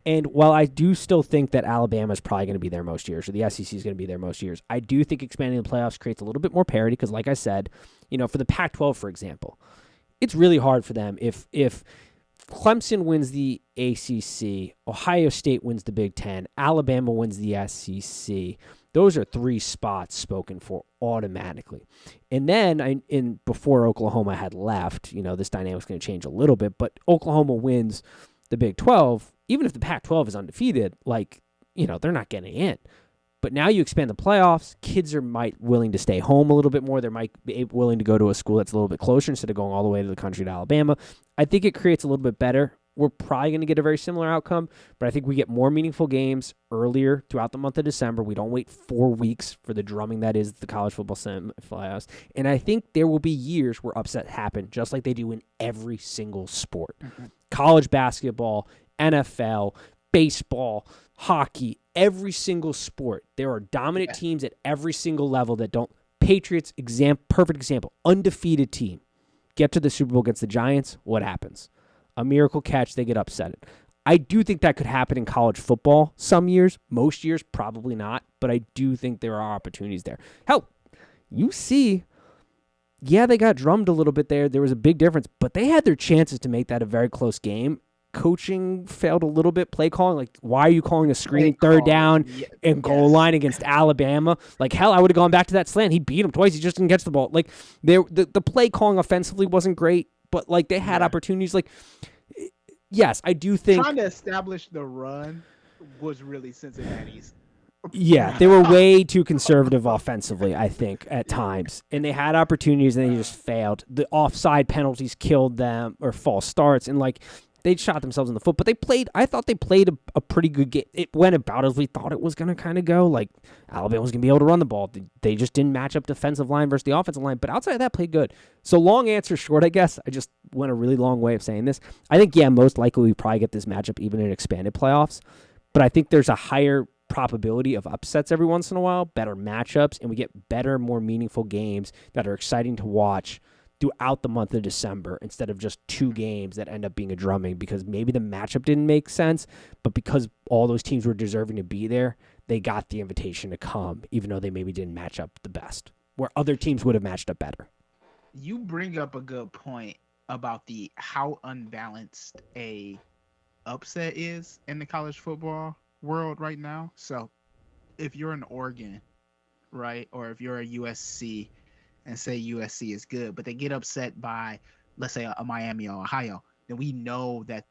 And while I do still think that Alabama is probably going to be there most years, or the SEC is going to be there most years, I do think expanding the playoffs creates a little bit more parity because, like I said, for the Pac-12, for example, it's really hard for them if Clemson wins the ACC, Ohio State wins the Big Ten, Alabama wins the SEC. Those are 3 spots spoken for automatically. And then before Oklahoma had left, this dynamic's going to change a little bit, but Oklahoma wins the Big 12, even if the Pac-12 is undefeated, they're not getting in. But now you expand the playoffs, kids are willing to stay home a little bit more. They might be willing to go to a school that's a little bit closer instead of going all the way to the country to Alabama. I think it creates a little bit better. We're probably going to get a very similar outcome, but I think we get more meaningful games earlier throughout the month of December. We don't wait 4 weeks for the drumming that is the college football playoffs. And I think there will be years where upsets happen, just like they do in every single sport. Mm-hmm. College basketball, NFL, baseball, hockey, every single sport. There are dominant teams at every single level that don't. Patriots, perfect example, undefeated team. Get to the Super Bowl against the Giants, what happens? A miracle catch, they get upset. I do think that could happen in college football some years. Most years, probably not, but I do think there are opportunities there. Hell, you see, they got drummed a little bit there. There was a big difference, but they had their chances to make that a very close game. Coaching failed a little bit. Play calling, why are you calling a screen third down and goal line against Alabama? Hell, I would have gone back to that slant. He beat him twice. He just didn't catch the ball. The play calling offensively wasn't great, but they had opportunities. Yes, I do think trying to establish the run was really Cincinnati's. Yeah, they were way too conservative offensively, I think, at times. And they had opportunities and they just failed. The offside penalties killed them, or false starts, and they shot themselves in the foot. But I thought they played a pretty good game. It went about as we thought it was going to kind of go. Alabama was going to be able to run the ball. They just didn't match up defensive line versus the offensive line. But outside of that, played good. So long answer short, I guess. I just went a really long way of saying this. I think, most likely we probably get this matchup even in expanded playoffs. But I think there's a higher probability of upsets every once in a while, better matchups, and we get better, more meaningful games that are exciting to watch throughout the month of December instead of just 2 games that end up being a drumming because maybe the matchup didn't make sense, but because all those teams were deserving to be there, they got the invitation to come, even though they maybe didn't match up the best, where other teams would have matched up better. You bring up a good point about how unbalanced a upset is in the college football world right now. So if you're an Oregon, right, or if you're a USC, and say USC is good, but they get upset by, let's say, a Miami or Ohio, then we know that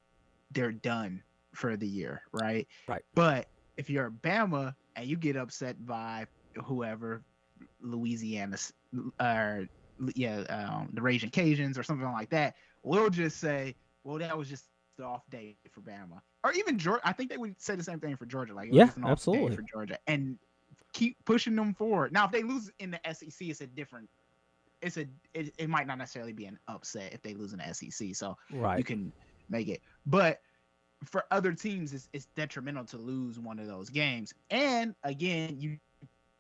they're done for the year, right? Right. But if you're Bama and you get upset by whoever, Louisiana, or the Raging Cajuns or something like that, we'll just say, well, that was just the off day for Bama. Or even Georgia. I think they would say the same thing for Georgia. It was an off absolutely day for Georgia. And keep pushing them forward. Now, if they lose in the SEC, it's a different it might not necessarily be an upset if they lose in the SEC, so you can make it. But for other teams, it's detrimental to lose one of those games. And again, you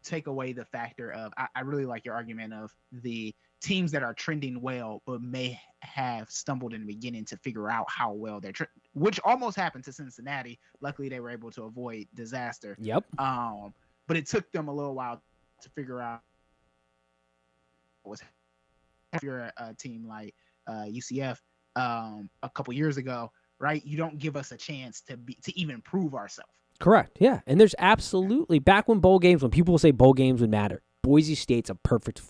take away the factor of I really like your argument of the teams that are trending well but may have stumbled in the beginning to figure out how well they're which almost happened to Cincinnati. Luckily, they were able to avoid disaster. Yep. But it took them a little while to figure out was if you're a team like UCF a couple years ago, right? You don't give us a chance to even prove ourselves. Correct. Yeah, and there's absolutely back when people say bowl games would matter. Boise State's a perfect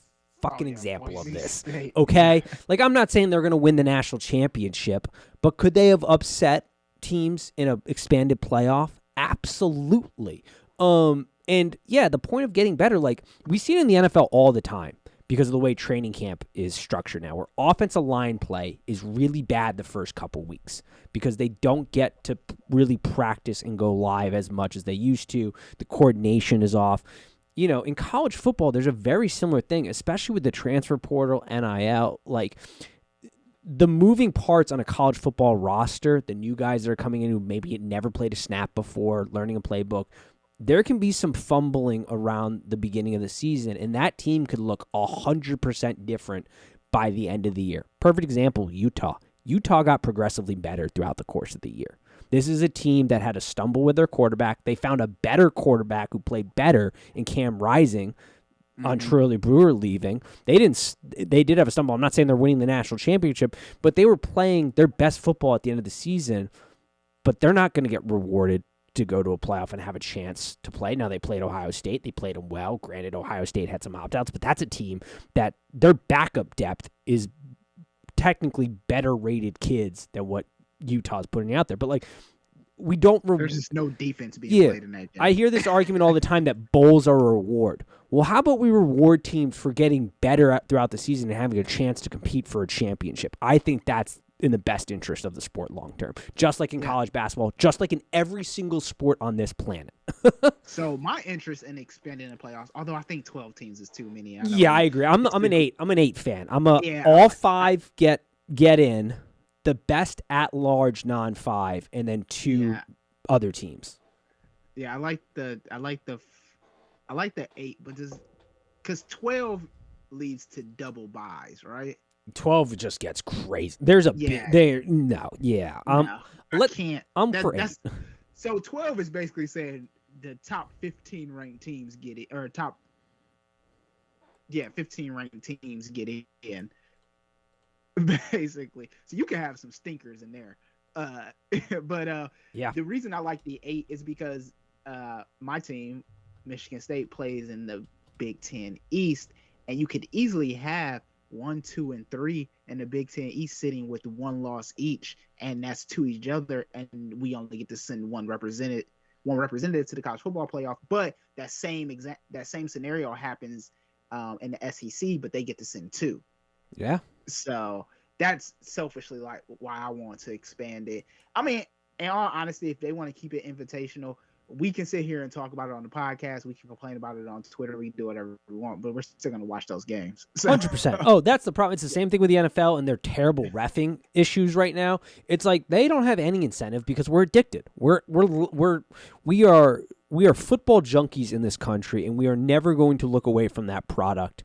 fucking example of this. State. Okay, I'm not saying they're going to win the national championship, but could they have upset teams in an expanded playoff? Absolutely. And yeah, the point of getting better, like we see it in the NFL all the time because of the way training camp is structured now, where offensive line play is really bad the first couple weeks because they don't get to really practice and go live as much as they used to. The coordination is off. You know, in college football, there's a very similar thing, especially with the transfer portal, NIL, like the moving parts on a college football roster, the new guys that are coming in who maybe never played a snap before, learning a playbook, there can be some fumbling around the beginning of the season, and that team could look 100% different by the end of the year. Perfect example, Utah. Utah got progressively better throughout the course of the year. This is a team that had a stumble with their quarterback. They found a better quarterback who played better in Cam Rising on Shirley Brewer leaving. They did have a stumble. I'm not saying they're winning the national championship, but they were playing their best football at the end of the season, but they're not going to get rewarded to go to a playoff and have a chance to play. Now, they played Ohio State. They played them well. Granted, Ohio State had some opt-outs, but that's a team that their backup depth is technically better rated kids than what Utah's putting out there. But, like, we don't... There's just no defense being played in that game. I hear this argument all the time that bowls are a reward. Well, how about we reward teams for getting better throughout the season and having a chance to compete for a championship? I think that's in the best interest of the sport long term. Just like in college basketball, just like in every single sport on this planet. So my interest in expanding the playoffs, although I think 12 teams is too many. I agree. I'm an 8 fan. All 5 get in, the best at large non-5, and then 2 other teams. Yeah, I like the 8, but just because 12 leads to double buys, right? 12 just gets crazy. There's a big there. No, yeah. I can't. For 8. So 12 is basically saying the top 15 ranked teams get it, or 15 ranked teams get in. Basically, so you can have some stinkers in there. The reason I like the 8 is because my team, Michigan State, plays in the Big Ten East, and you could easily have 1, 2, and 3 in the Big Ten East sitting with 1 loss each, and that's to each other, and we only get to send one representative to the college football playoff. But that same scenario happens in the SEC, but they get to send 2. Yeah. So that's selfishly like why I want to expand it. I mean, in all honesty, if they want to keep it invitational, we can sit here and talk about it on the podcast. We can complain about it on Twitter. We can do whatever we want, but we're still going to watch those games. 100%. Oh, that's the problem. It's the same thing with the NFL and their terrible reffing issues right now. It's like they don't have any incentive because we're addicted. We are football junkies in this country, and we are never going to look away from that product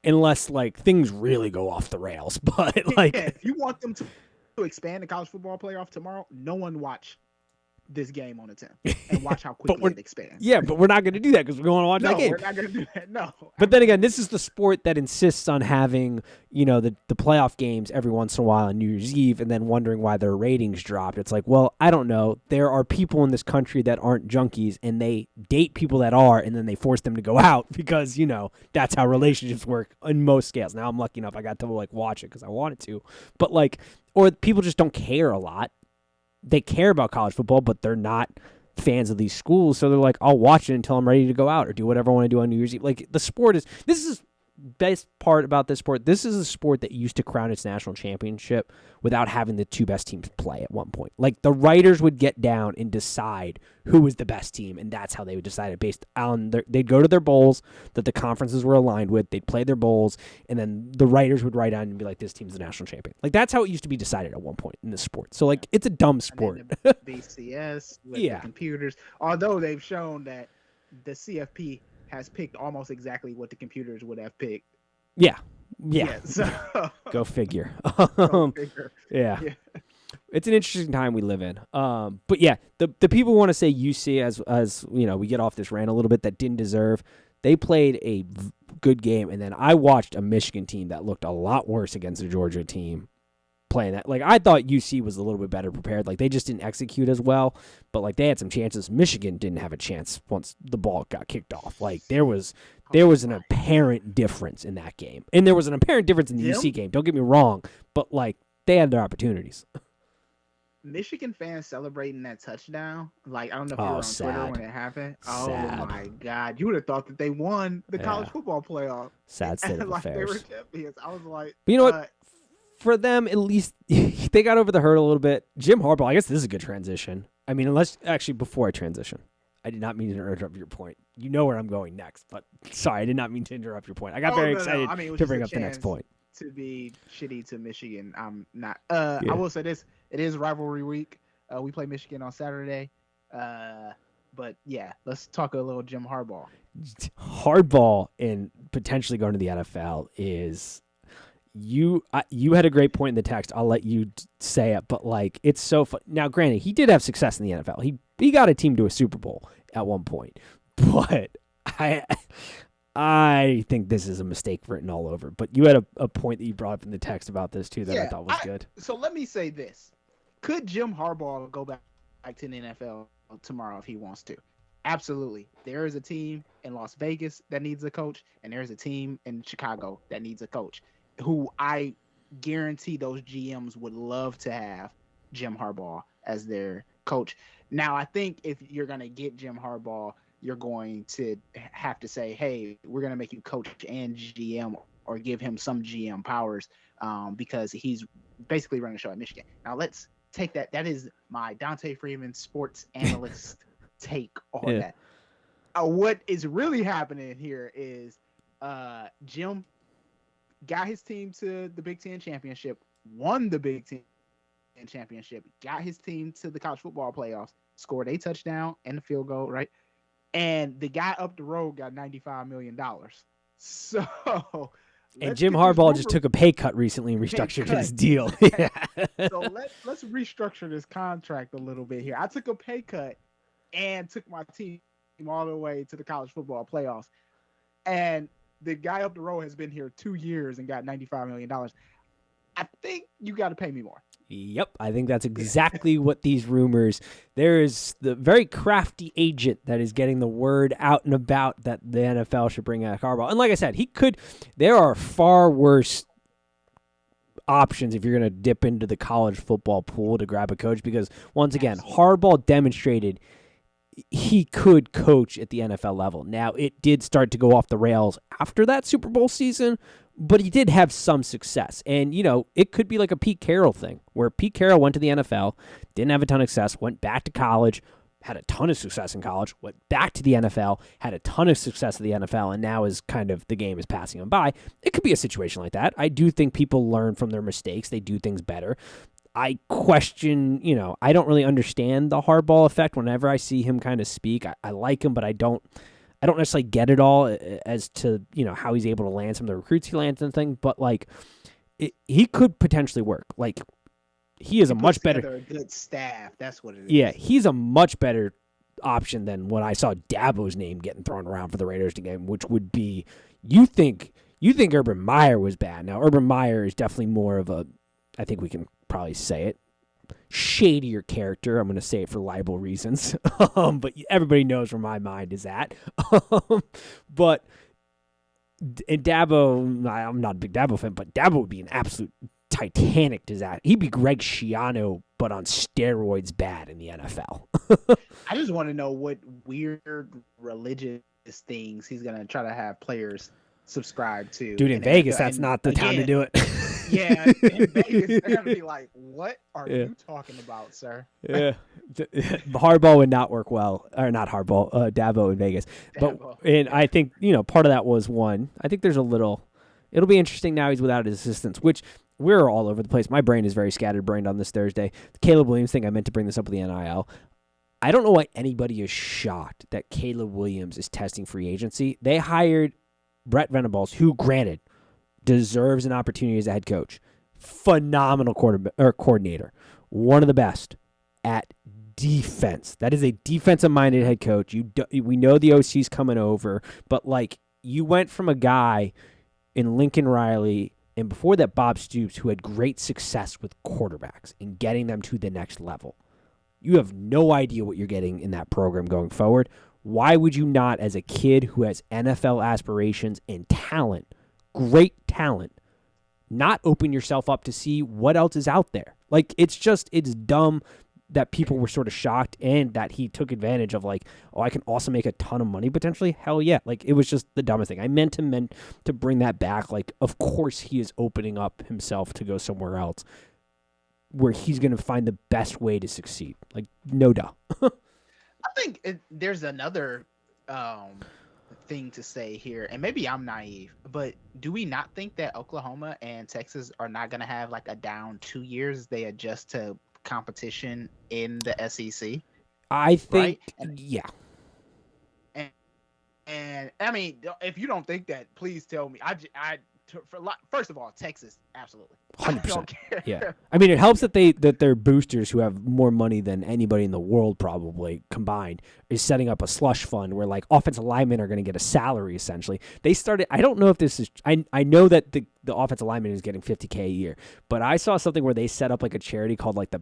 unless like things really go off the rails. But like, if you want them to expand the college football playoff tomorrow, no one watch this game on the 10th and watch how quickly it expands. Yeah, but we're not going to do that because we want to watch that game. We're not going to do that. No. But then again, this is the sport that insists on having, the playoff games every once in a while on New Year's Eve and then wondering why their ratings dropped. It's like, well, I don't know. There are people in this country that aren't junkies, and they date people that are, and then they force them to go out because, that's how relationships work on most scales. Now I'm lucky enough I got to watch it because I wanted to. But or people just don't care a lot. They care about college football, but they're not fans of these schools. So they're like, I'll watch it until I'm ready to go out or do whatever I want to do on New Year's Eve. Like, the sport this is best part about this sport. This is a sport that used to crown its national championship without having the 2 best teams play at one point. Like, the writers would get down and decide who was the best team, and that's how they would decide it based on they'd go to their bowls that the conferences were aligned with. They'd play their bowls, and then the writers would write on and be like, this team's the national champion. Like, that's how it used to be decided at one point in this sport. So, like, it's a dumb sport. And then the BCS with the computers, although they've shown that the CFP has picked almost exactly what the computers would have picked. Yeah. So Go figure. Go figure. Yeah. It's an interesting time we live in. But yeah, the people want to say UC as we get off this rant a little bit that didn't deserve. They played a good game, and then I watched a Michigan team that looked a lot worse against the Georgia team playing that. Like, I thought UC was a little bit better prepared. Like, they just didn't execute as well, but like they had some chances. Michigan didn't have a chance once the ball got kicked off. Like, there was an apparent difference in that game, and there was an apparent difference in the UC game. Don't get me wrong, but like they had their opportunities. Michigan fans celebrating that touchdown. Like, I don't know if you Oh, were on Twitter sad. when it happened. Oh Sad. my God. You would have thought that they won the college Yeah. football playoff. Sad state of Like they were affairs. champions. I was like, But you know what? For them, at least they got over the hurdle a little bit. Jim Harbaugh, I guess this is a good transition. I mean, before I transition, I did not mean to interrupt your point. You know where I'm going next, but sorry, I did not mean to interrupt your point. I got very excited I mean, it was to just bring a up the next chance point. to be shitty to Michigan. I'm not. Yeah. I will say this: it is rivalry week. We play Michigan on Saturday. But yeah, let's talk a little Jim Harbaugh. Hardball and potentially going to the NFL is you had a great point in the text. I'll let you say it, but like it's so fun. Now, granted, he did have success in the NFL. He got a team to a Super Bowl at one point, but I think this is a mistake written all over. But you had a point that you brought up in the text about this too that I thought was good. So let me say this: could Jim Harbaugh go back to the NFL tomorrow if he wants to? Absolutely. There is a team in Las Vegas that needs a coach, and there's a team in Chicago that needs a coach, who I guarantee those GMs would love to have Jim Harbaugh as their coach. Now, I think if you're going to get Jim Harbaugh, you're going to have to say, hey, we're going to make you coach and GM, or give him some GM powers, because he's basically running the show at Michigan. Now, let's take that. That is my Dante Freeman sports analyst take on that. What is really happening here is Jim got his team to the Big Ten championship, won the Big Ten championship, got his team to the college football playoffs, scored a touchdown and a field goal, right? And the guy up the road got $95 million. So, and Jim Harbaugh just took a pay cut recently and restructured his deal. So let's restructure this contract a little bit here. I took a pay cut and took my team all the way to the college football playoffs. And the guy up the road has been here 2 years and got $95 million. I think you got to pay me more. Yep, I think that's exactly what these rumors. There is the very crafty agent that is getting the word out and about that the NFL should bring out Harbaugh. And like I said, there are far worse options if you're going to dip into the college football pool to grab a coach, because once again, Harbaugh demonstrated he could coach at the NFL level. Now, it did start to go off the rails after that Super Bowl season, but he did have some success. And, it could be like a Pete Carroll thing, where Pete Carroll went to the NFL, didn't have a ton of success, went back to college, had a ton of success in college, went back to the NFL, had a ton of success at the NFL, and now is kind of the game is passing him by. It could be a situation like that. I do think people learn from their mistakes. They do things better. I question, I don't really understand the Harbaugh effect. Whenever I see him kind of speak, I like him, but I don't necessarily get it all as to, how he's able to land some of the recruits he lands and thing. But like, he could potentially work. Like, he is a much better, a good staff. That's what it is. Yeah, he's a much better option than when I saw Dabo's name getting thrown around for the Raiders game, which would be, you think Urban Meyer was bad. Now, Urban Meyer is definitely more of a, I think we can probably say it, shadier character. I'm going to say it for libel reasons, but everybody knows where my mind is at. But and Dabo, I'm not a big Dabo fan, but Dabo would be an absolute Titanic disaster. He'd be Greg Schiano, but on steroids bad in the NFL. I just want to know what weird religious things he's going to try to have players subscribe to. Dude, in Vegas, that's not the time to do it. Yeah, in Vegas, they're going to be like, what are you talking about, sir? Yeah. Harbaugh would not work well. Or not Harbaugh, Dabo in Vegas. And I think, part of that was one. I think there's it'll be interesting now he's without his assistants, which we're all over the place. My brain is very scattered-brained on this Thursday. The Caleb Williams thing, I meant to bring this up with the NIL. I don't know why anybody is shocked that Caleb Williams is testing free agency. They hired Brett Venables, who, granted, deserves an opportunity as a head coach. Phenomenal coordinator. One of the best at defense. That is a defensive-minded head coach. We know the OC's coming over, but like you went from a guy in Lincoln Riley and before that Bob Stoops who had great success with quarterbacks and getting them to the next level. You have no idea what you're getting in that program going forward. Why would you not, as a kid who has NFL aspirations and talent, great talent, not open yourself up to see what else is out there? Like, it's dumb that people were sort of shocked and that he took advantage of, like, oh, I can also make a ton of money potentially. Hell yeah. Like, it was just the dumbest thing. I meant to bring that back. Like, of course he is opening up himself to go somewhere else where he's going to find the best way to succeed. Like, no doubt. I think there's another thing to say here, and maybe I'm naive, but do we not think that Oklahoma and Texas are not going to have like a down 2 years as they adjust to competition in the SEC? I think, right? Yeah. And I mean, if you don't think that, please tell me. First of all, Texas, absolutely, 100%. Yeah, I mean, it helps that their boosters, who have more money than anybody in the world probably combined, is setting up a slush fund where like offensive linemen are going to get a salary essentially. They started. I don't know if this is. I know that the offensive lineman is getting $50K a year, but I saw something where they set up like a charity called like the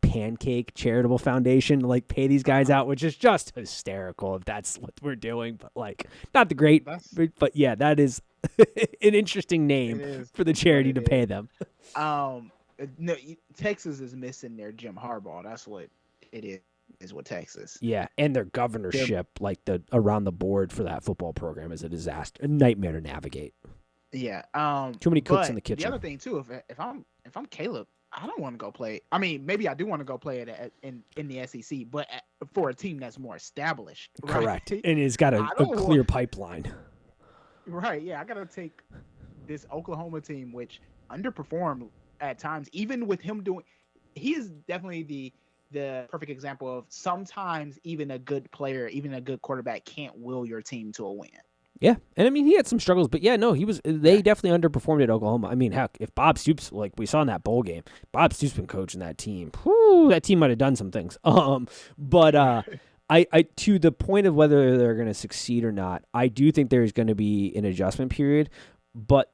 Pancake Charitable Foundation to like pay these guys out, which is just hysterical if that's what we're doing. But like, not the great, but yeah, that is an interesting name for the charity to pay them. No, Texas is missing their Jim Harbaugh. That's what it is with Texas. Yeah, and their governorship, like the around the board for that football program, is a disaster, a nightmare to navigate. Yeah. Too many cooks in the kitchen. The other thing too, if I'm Caleb, I don't want to go play. I mean, maybe I do want to go play it in the SEC, but for a team that's more established. Right? Correct, and it's got a clear pipeline. Right. Yeah, I gotta take this Oklahoma team, which underperformed at times, even with him doing. He is definitely the perfect example of sometimes even a good player, even a good quarterback, can't will your team to a win. Yeah, and I mean, he had some struggles, but yeah, no, they definitely underperformed at Oklahoma. I mean, heck, if Bob Stoops, like we saw in that bowl game, Bob Stoops been coaching that team, that team might have done some things. But I to the point of whether they're going to succeed or not, I do think there's going to be an adjustment period, but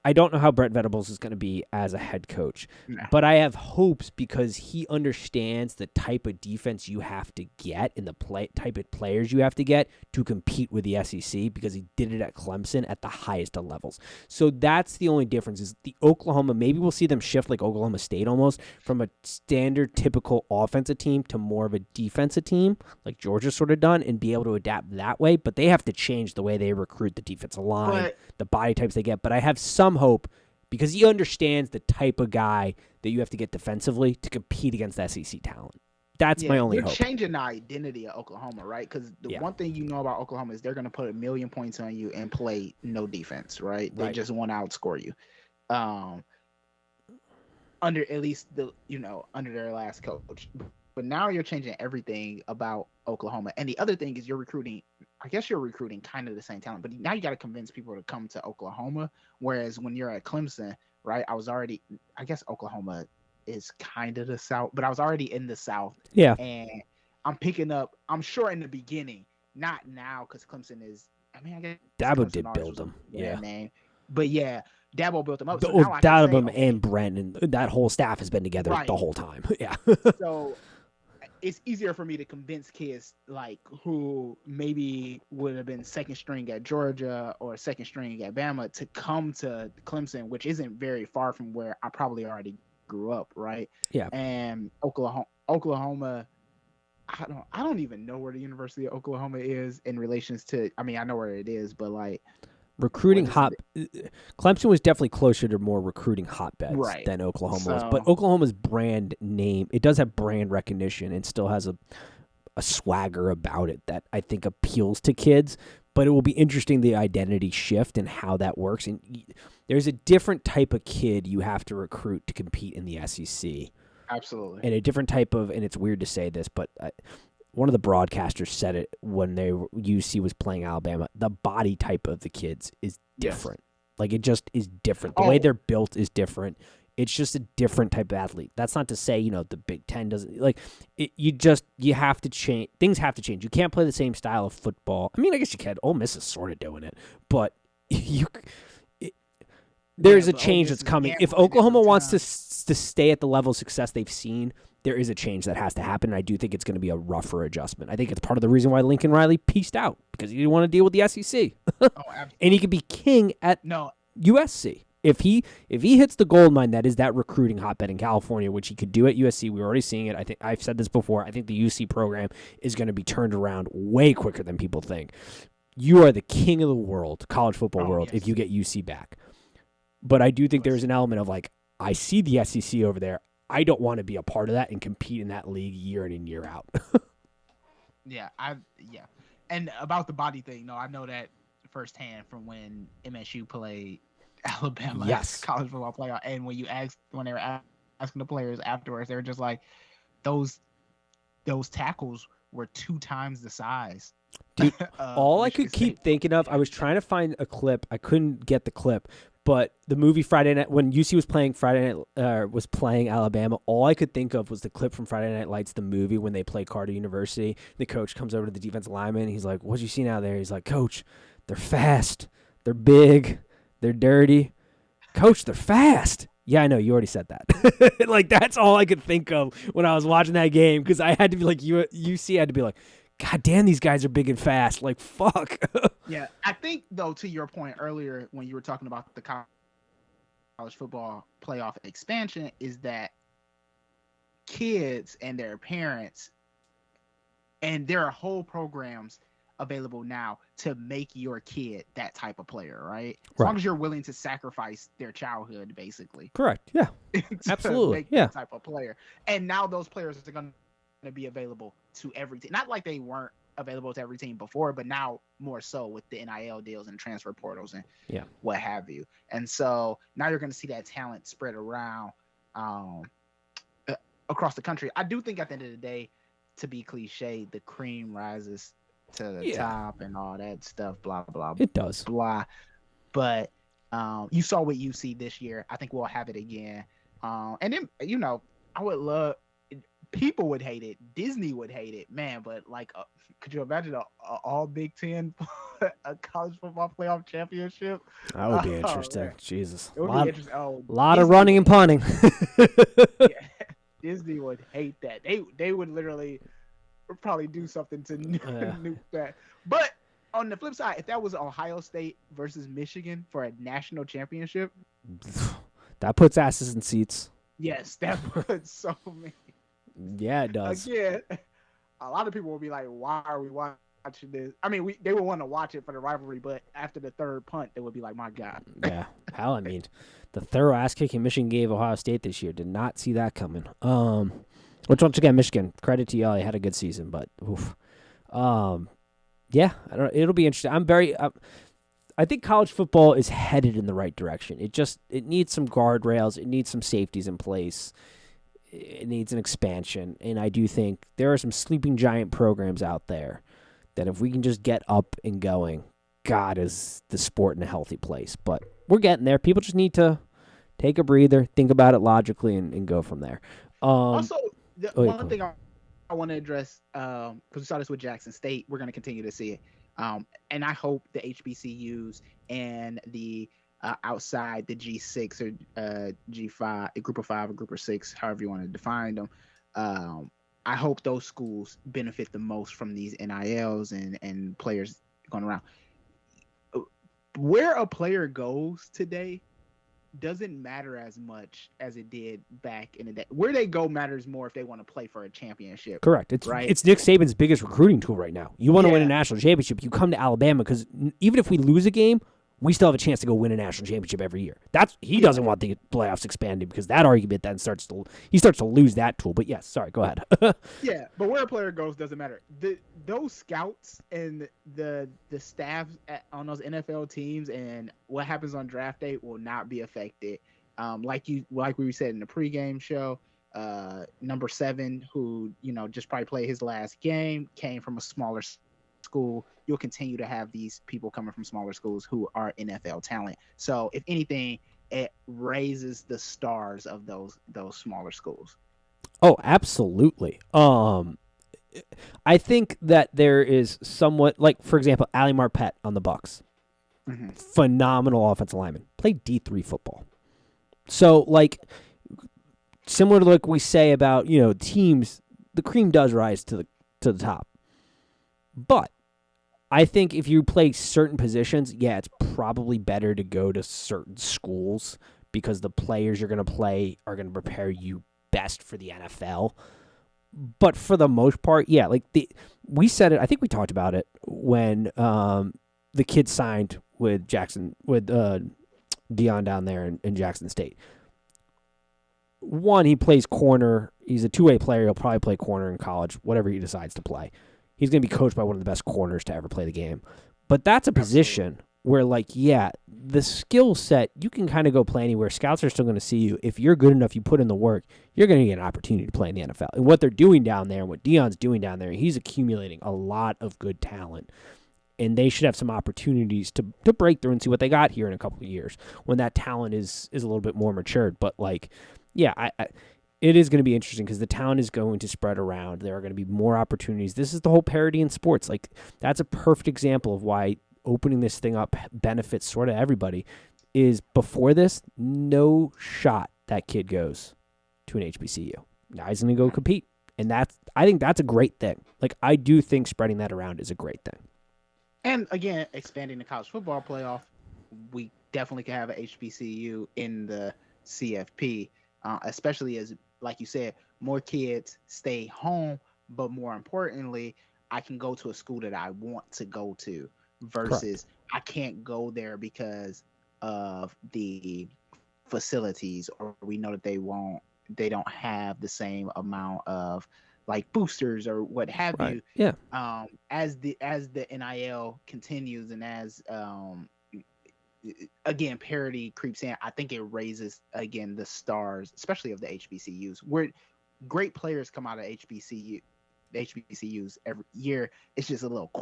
I don't know how Brent Venables is going to be as a head coach, but I have hopes because he understands the type of defense you have to get and the type of players you have to get to compete with the SEC because he did it at Clemson at the highest of levels. So that's the only difference is the Oklahoma, maybe we'll see them shift like Oklahoma State almost from a standard typical offensive team to more of a defensive team like Georgia's sort of done and be able to adapt that way, but they have to change the way they recruit the defensive line, the body types they get. But I have some hope because he understands the type of guy that you have to get defensively to compete against SEC talent. That's my only hope. You're changing the identity of Oklahoma, right? Because the one thing you know about Oklahoma is they're going to put 1,000,000 points on you and play no defense, right? They just want to outscore you. Under at least under their last coach. But now you're changing everything about Oklahoma. And the other thing is you're recruiting kind of the same talent, but now you got to convince people to come to Oklahoma. Whereas when you're at Clemson, right, I guess Oklahoma is kind of the South, but I was already in the South. Yeah. And I'm sure in the beginning, not now because Clemson is, I guess Dabo did build them. Yeah. Name. But yeah, Dabo built them up. So Dabo and Brent and that whole staff has been together the whole time. Yeah. So it's easier for me to convince kids like who maybe would have been second string at Georgia or second string at Bama to come to Clemson, which isn't very far from where I probably already grew up, right? Yeah. And Oklahoma, I don't even know where the University of Oklahoma is in relations to. I mean, I know where it is, but like recruiting Clemson was definitely closer to more recruiting hotbeds than Oklahoma was. But Oklahoma's brand name, it does have brand recognition and still has a swagger about it that I think appeals to kids. But it will be interesting the identity shift and how that works. And there's a different type of kid you have to recruit to compete in the SEC. Absolutely. And a different type of, and it's weird to say this, but one of the broadcasters said it when UC was playing Alabama. The body type of the kids is different. Like it just is different. The way they're built is different. It's just a different type of athlete. That's not to say, the Big Ten doesn't like it. You have to change. Things have to change. You can't play the same style of football. I mean, I guess you can. Ole Miss is sort of doing it, but there's a change that's coming. If Oklahoma wants to stay at the level of success they've seen, there is a change that has to happen. And I do think it's going to be a rougher adjustment. I think it's part of the reason why Lincoln Riley pieced out because he didn't want to deal with the SEC. And he could be king at USC. If he hits the gold mine that is that recruiting hotbed in California, which he could do at USC, we're already seeing it. I think I've said this before. I think the UC program is going to be turned around way quicker than people think. You are the king of the world, college football world, if you get UC back. But I do think there's an element of like, I see the SEC over there. I don't want to be a part of that and compete in that league year in and year out. Yeah. And about the body thing, no, I know that firsthand from when MSU played Alabama Yes. college football playoff. And when they were asking the players afterwards, they were just like, those tackles were 2 times the size. Dude, all I could keep thinking of, I was trying to find a clip. I couldn't get the clip, but the movie Friday Night, when UC was playing Alabama, all I could think of was the clip from Friday Night Lights, the movie, when they play Carter University. The coach comes over to the defensive lineman. And he's like, "What'd you see out there?" He's like, "Coach, they're fast. They're big. They're dirty. Coach, they're fast." Yeah, I know. You already said that. Like, that's all I could think of when I was watching that game, because I had to be like, UC had to be like, God damn, these guys are big and fast. Like, fuck. Yeah, I think, though, to your point earlier when you were talking about the college football playoff expansion, is that kids and their parents, and there are whole programs available now to make your kid that type of player, right? As long as you're willing to sacrifice their childhood, basically. Correct. Yeah. Absolutely. Make that type of player. And now those players are going to be available to every team. Not like they weren't available to every team before, but now more so with the NIL deals and transfer portals and what have you. And so now you're going to see that talent spread around across the country. I do think at the end of the day, to be cliche, the cream rises to the top and all that stuff, blah, blah, it does. Blah. But you saw with UC this year. I think we'll have it again. And then, I would love, people would hate it. Disney would hate it, man. But like, could you imagine a all Big Ten, a college football playoff championship? That would be interesting. Man. Jesus, it would be interesting. Lot of running and punting. Disney would hate that. They would literally probably do something to nuke that. But on the flip side, if that was Ohio State versus Michigan for a national championship, that puts asses in seats. Yes, that puts so many. Yeah, it does. Again, a lot of people will be like, "Why are we watching this?" I mean, they would want to watch it for the rivalry, but after the third punt, they would be like, "My God." Yeah, hell, I mean, the thorough ass kicking Michigan gave Ohio State this year, did not see that coming. Which, once again, Michigan, credit to y'all, they had a good season, but oof. Yeah, I don't know, it'll be interesting. I think college football is headed in the right direction. It needs some guardrails, it needs some safeties in place. It needs an expansion, and I do think there are some sleeping giant programs out there that if we can just get up and going, God, is the sport in a healthy place. But we're getting there. People just need to take a breather, think about it logically, and go from there. Also, one thing I want to address, because we saw this with Jackson State, we're going to continue to see it. And I hope the HBCUs and the outside the G6 or G5, a group of 5, a group of 6, however you want to define them. I hope those schools benefit the most from these NILs and players going around. Where a player goes today doesn't matter as much as it did back in the day. Where they go matters more if they want to play for a championship. Correct. It's Nick Saban's biggest recruiting tool right now. You want to win a national championship, you come to Alabama, because even if we lose a game, we still have a chance to go win a national championship every year. He doesn't want the playoffs expanded, because that argument then starts to lose that tool. But yes, sorry, go ahead. Yeah, but where a player goes doesn't matter. Those scouts and the staff on those NFL teams and what happens on draft day will not be affected. Like we said in the pregame show, number 7, who just probably played his last game, came from a smaller school. You'll continue to have these people coming from smaller schools who are NFL talent. So if anything, it raises the stars of those smaller schools. Oh, absolutely. I think that there is somewhat, like, for example, Ali Marpet on the Bucks. Mm-hmm. Phenomenal offensive lineman. Played D3 football. So, like, similar to like we say about, teams, the cream does rise to the top. But I think if you play certain positions, yeah, it's probably better to go to certain schools because the players you're going to play are going to prepare you best for the NFL. But for the most part, yeah, like we said it. I think we talked about it when the kid signed with Dion down there in Jackson State. One, he plays corner. He's a two-way player. He'll probably play corner in college, whatever he decides to play. He's going to be coached by one of the best corners to ever play the game. But that's a position where, like, yeah, the skill set, you can kind of go play anywhere. Scouts are still going to see you. If you're good enough, you put in the work, you're going to get an opportunity to play in the NFL. And what they're doing down there, and what Dion's doing down there, he's accumulating a lot of good talent. And they should have some opportunities to break through and see what they got here in a couple of years when that talent is a little bit more matured. But, like, yeah, it is going to be interesting because the talent is going to spread around. There are going to be more opportunities. This is the whole parity in sports. Like, that's a perfect example of why opening this thing up benefits sort of everybody. Is before this, no shot that kid goes to an HBCU. Now he's going to go compete. And I think that's a great thing. Like, I do think spreading that around is a great thing. And again, expanding the college football playoff, we definitely can have an HBCU in the CFP, especially as, like you said, more kids stay home. But more importantly, I can go to a school that I want to go to versus I can't go there because of the facilities, or we know that they don't have the same amount of like boosters or what have you. Yeah. As the NIL continues and as again parity creeps in, I think it raises again the stars, especially of the HBCUs, where great players come out of HBCUs every year. It's just a little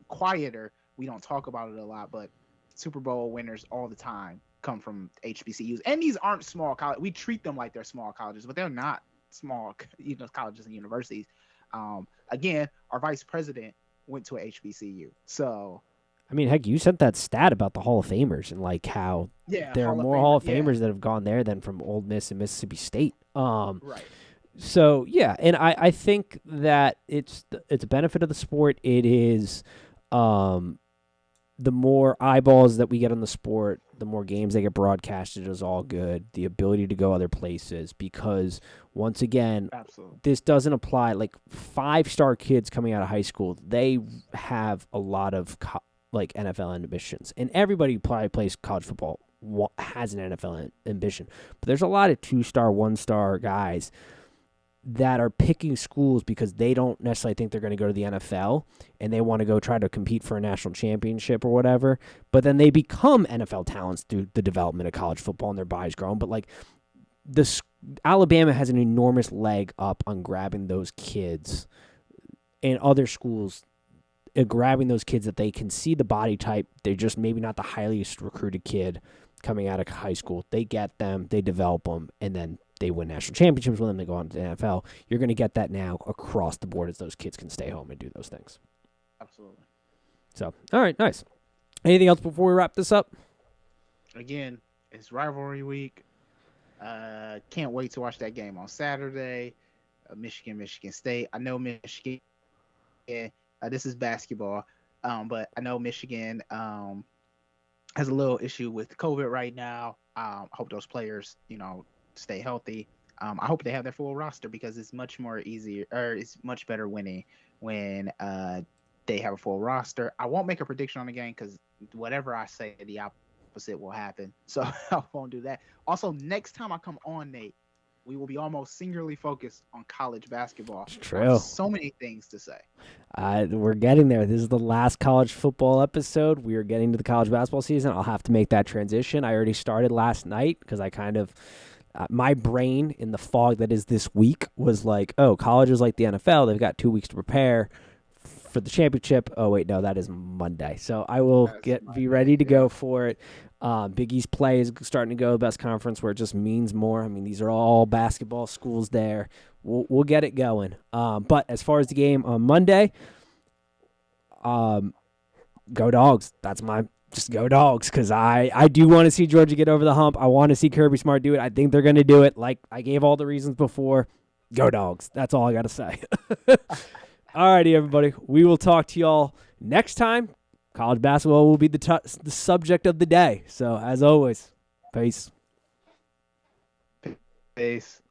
quieter. We don't talk about it a lot, but Super Bowl winners all the time come from HBCUs, and these aren't small college. We treat them like they're small colleges, but they're not small, colleges and universities. Again, our vice president went to a HBCU, so I mean, heck, you sent that stat about the Hall of Famers and like how there are more Hall of Famers that have gone there than from Ole Miss and Mississippi State. Right. So yeah, and I think that it's a benefit of the sport. It is, the more eyeballs that we get on the sport, the more games that get broadcasted is all good. The ability to go other places, because once again, absolutely, this doesn't apply. Like 5-star kids coming out of high school, they have a lot of like NFL ambitions, and everybody who probably plays college football has an NFL ambition. But there's a lot of 2-star, 1-star guys that are picking schools because they don't necessarily think they're going to go to the NFL and they want to go try to compete for a national championship or whatever. But then they become NFL talents through the development of college football and their bodies growing. But like Alabama has an enormous leg up on grabbing those kids, and other schools grabbing those kids that they can see the body type. They're just maybe not the highest recruited kid coming out of high school. They get them, they develop them, and then they win national championships with them. They go on to the NFL. You're going to get that now across the board as those kids can stay home and do those things. Absolutely. So, all right, nice. Anything else before we wrap this up? Again, it's rivalry week. Can't wait to watch that game on Saturday. Michigan State. I know Michigan. This is basketball, but I know Michigan has a little issue with COVID right now. I hope those players, stay healthy. I hope they have their full roster, because it's much more easier, or it's much better winning when they have a full roster. I won't make a prediction on the game because whatever I say, the opposite will happen. So I won't do that. Also, next time I come on, Nate, we will be almost singularly focused on college basketball. It's true. So many things to say. We're getting there. This is the last college football episode. We are getting to the college basketball season. I'll have to make that transition. I already started last night because I kind of my brain in the fog that is this week was like, oh, college is like the NFL. They've got 2 weeks to prepare for the championship. Oh, wait, no, that is Monday. So I will be ready to go for it. Big East play is starting to go, the best conference where it just means more. I mean, these are all basketball schools there. We'll get it going. But as far as the game on Monday, go Dogs. Just go Dogs, because I do want to see Georgia get over the hump. I want to see Kirby Smart do it. I think they're going to do it. Like I gave all the reasons before. Go Dogs. That's all I got to say. All righty, everybody. We will talk to y'all Next time, college basketball will be the subject of the day. So, as always, peace. Peace.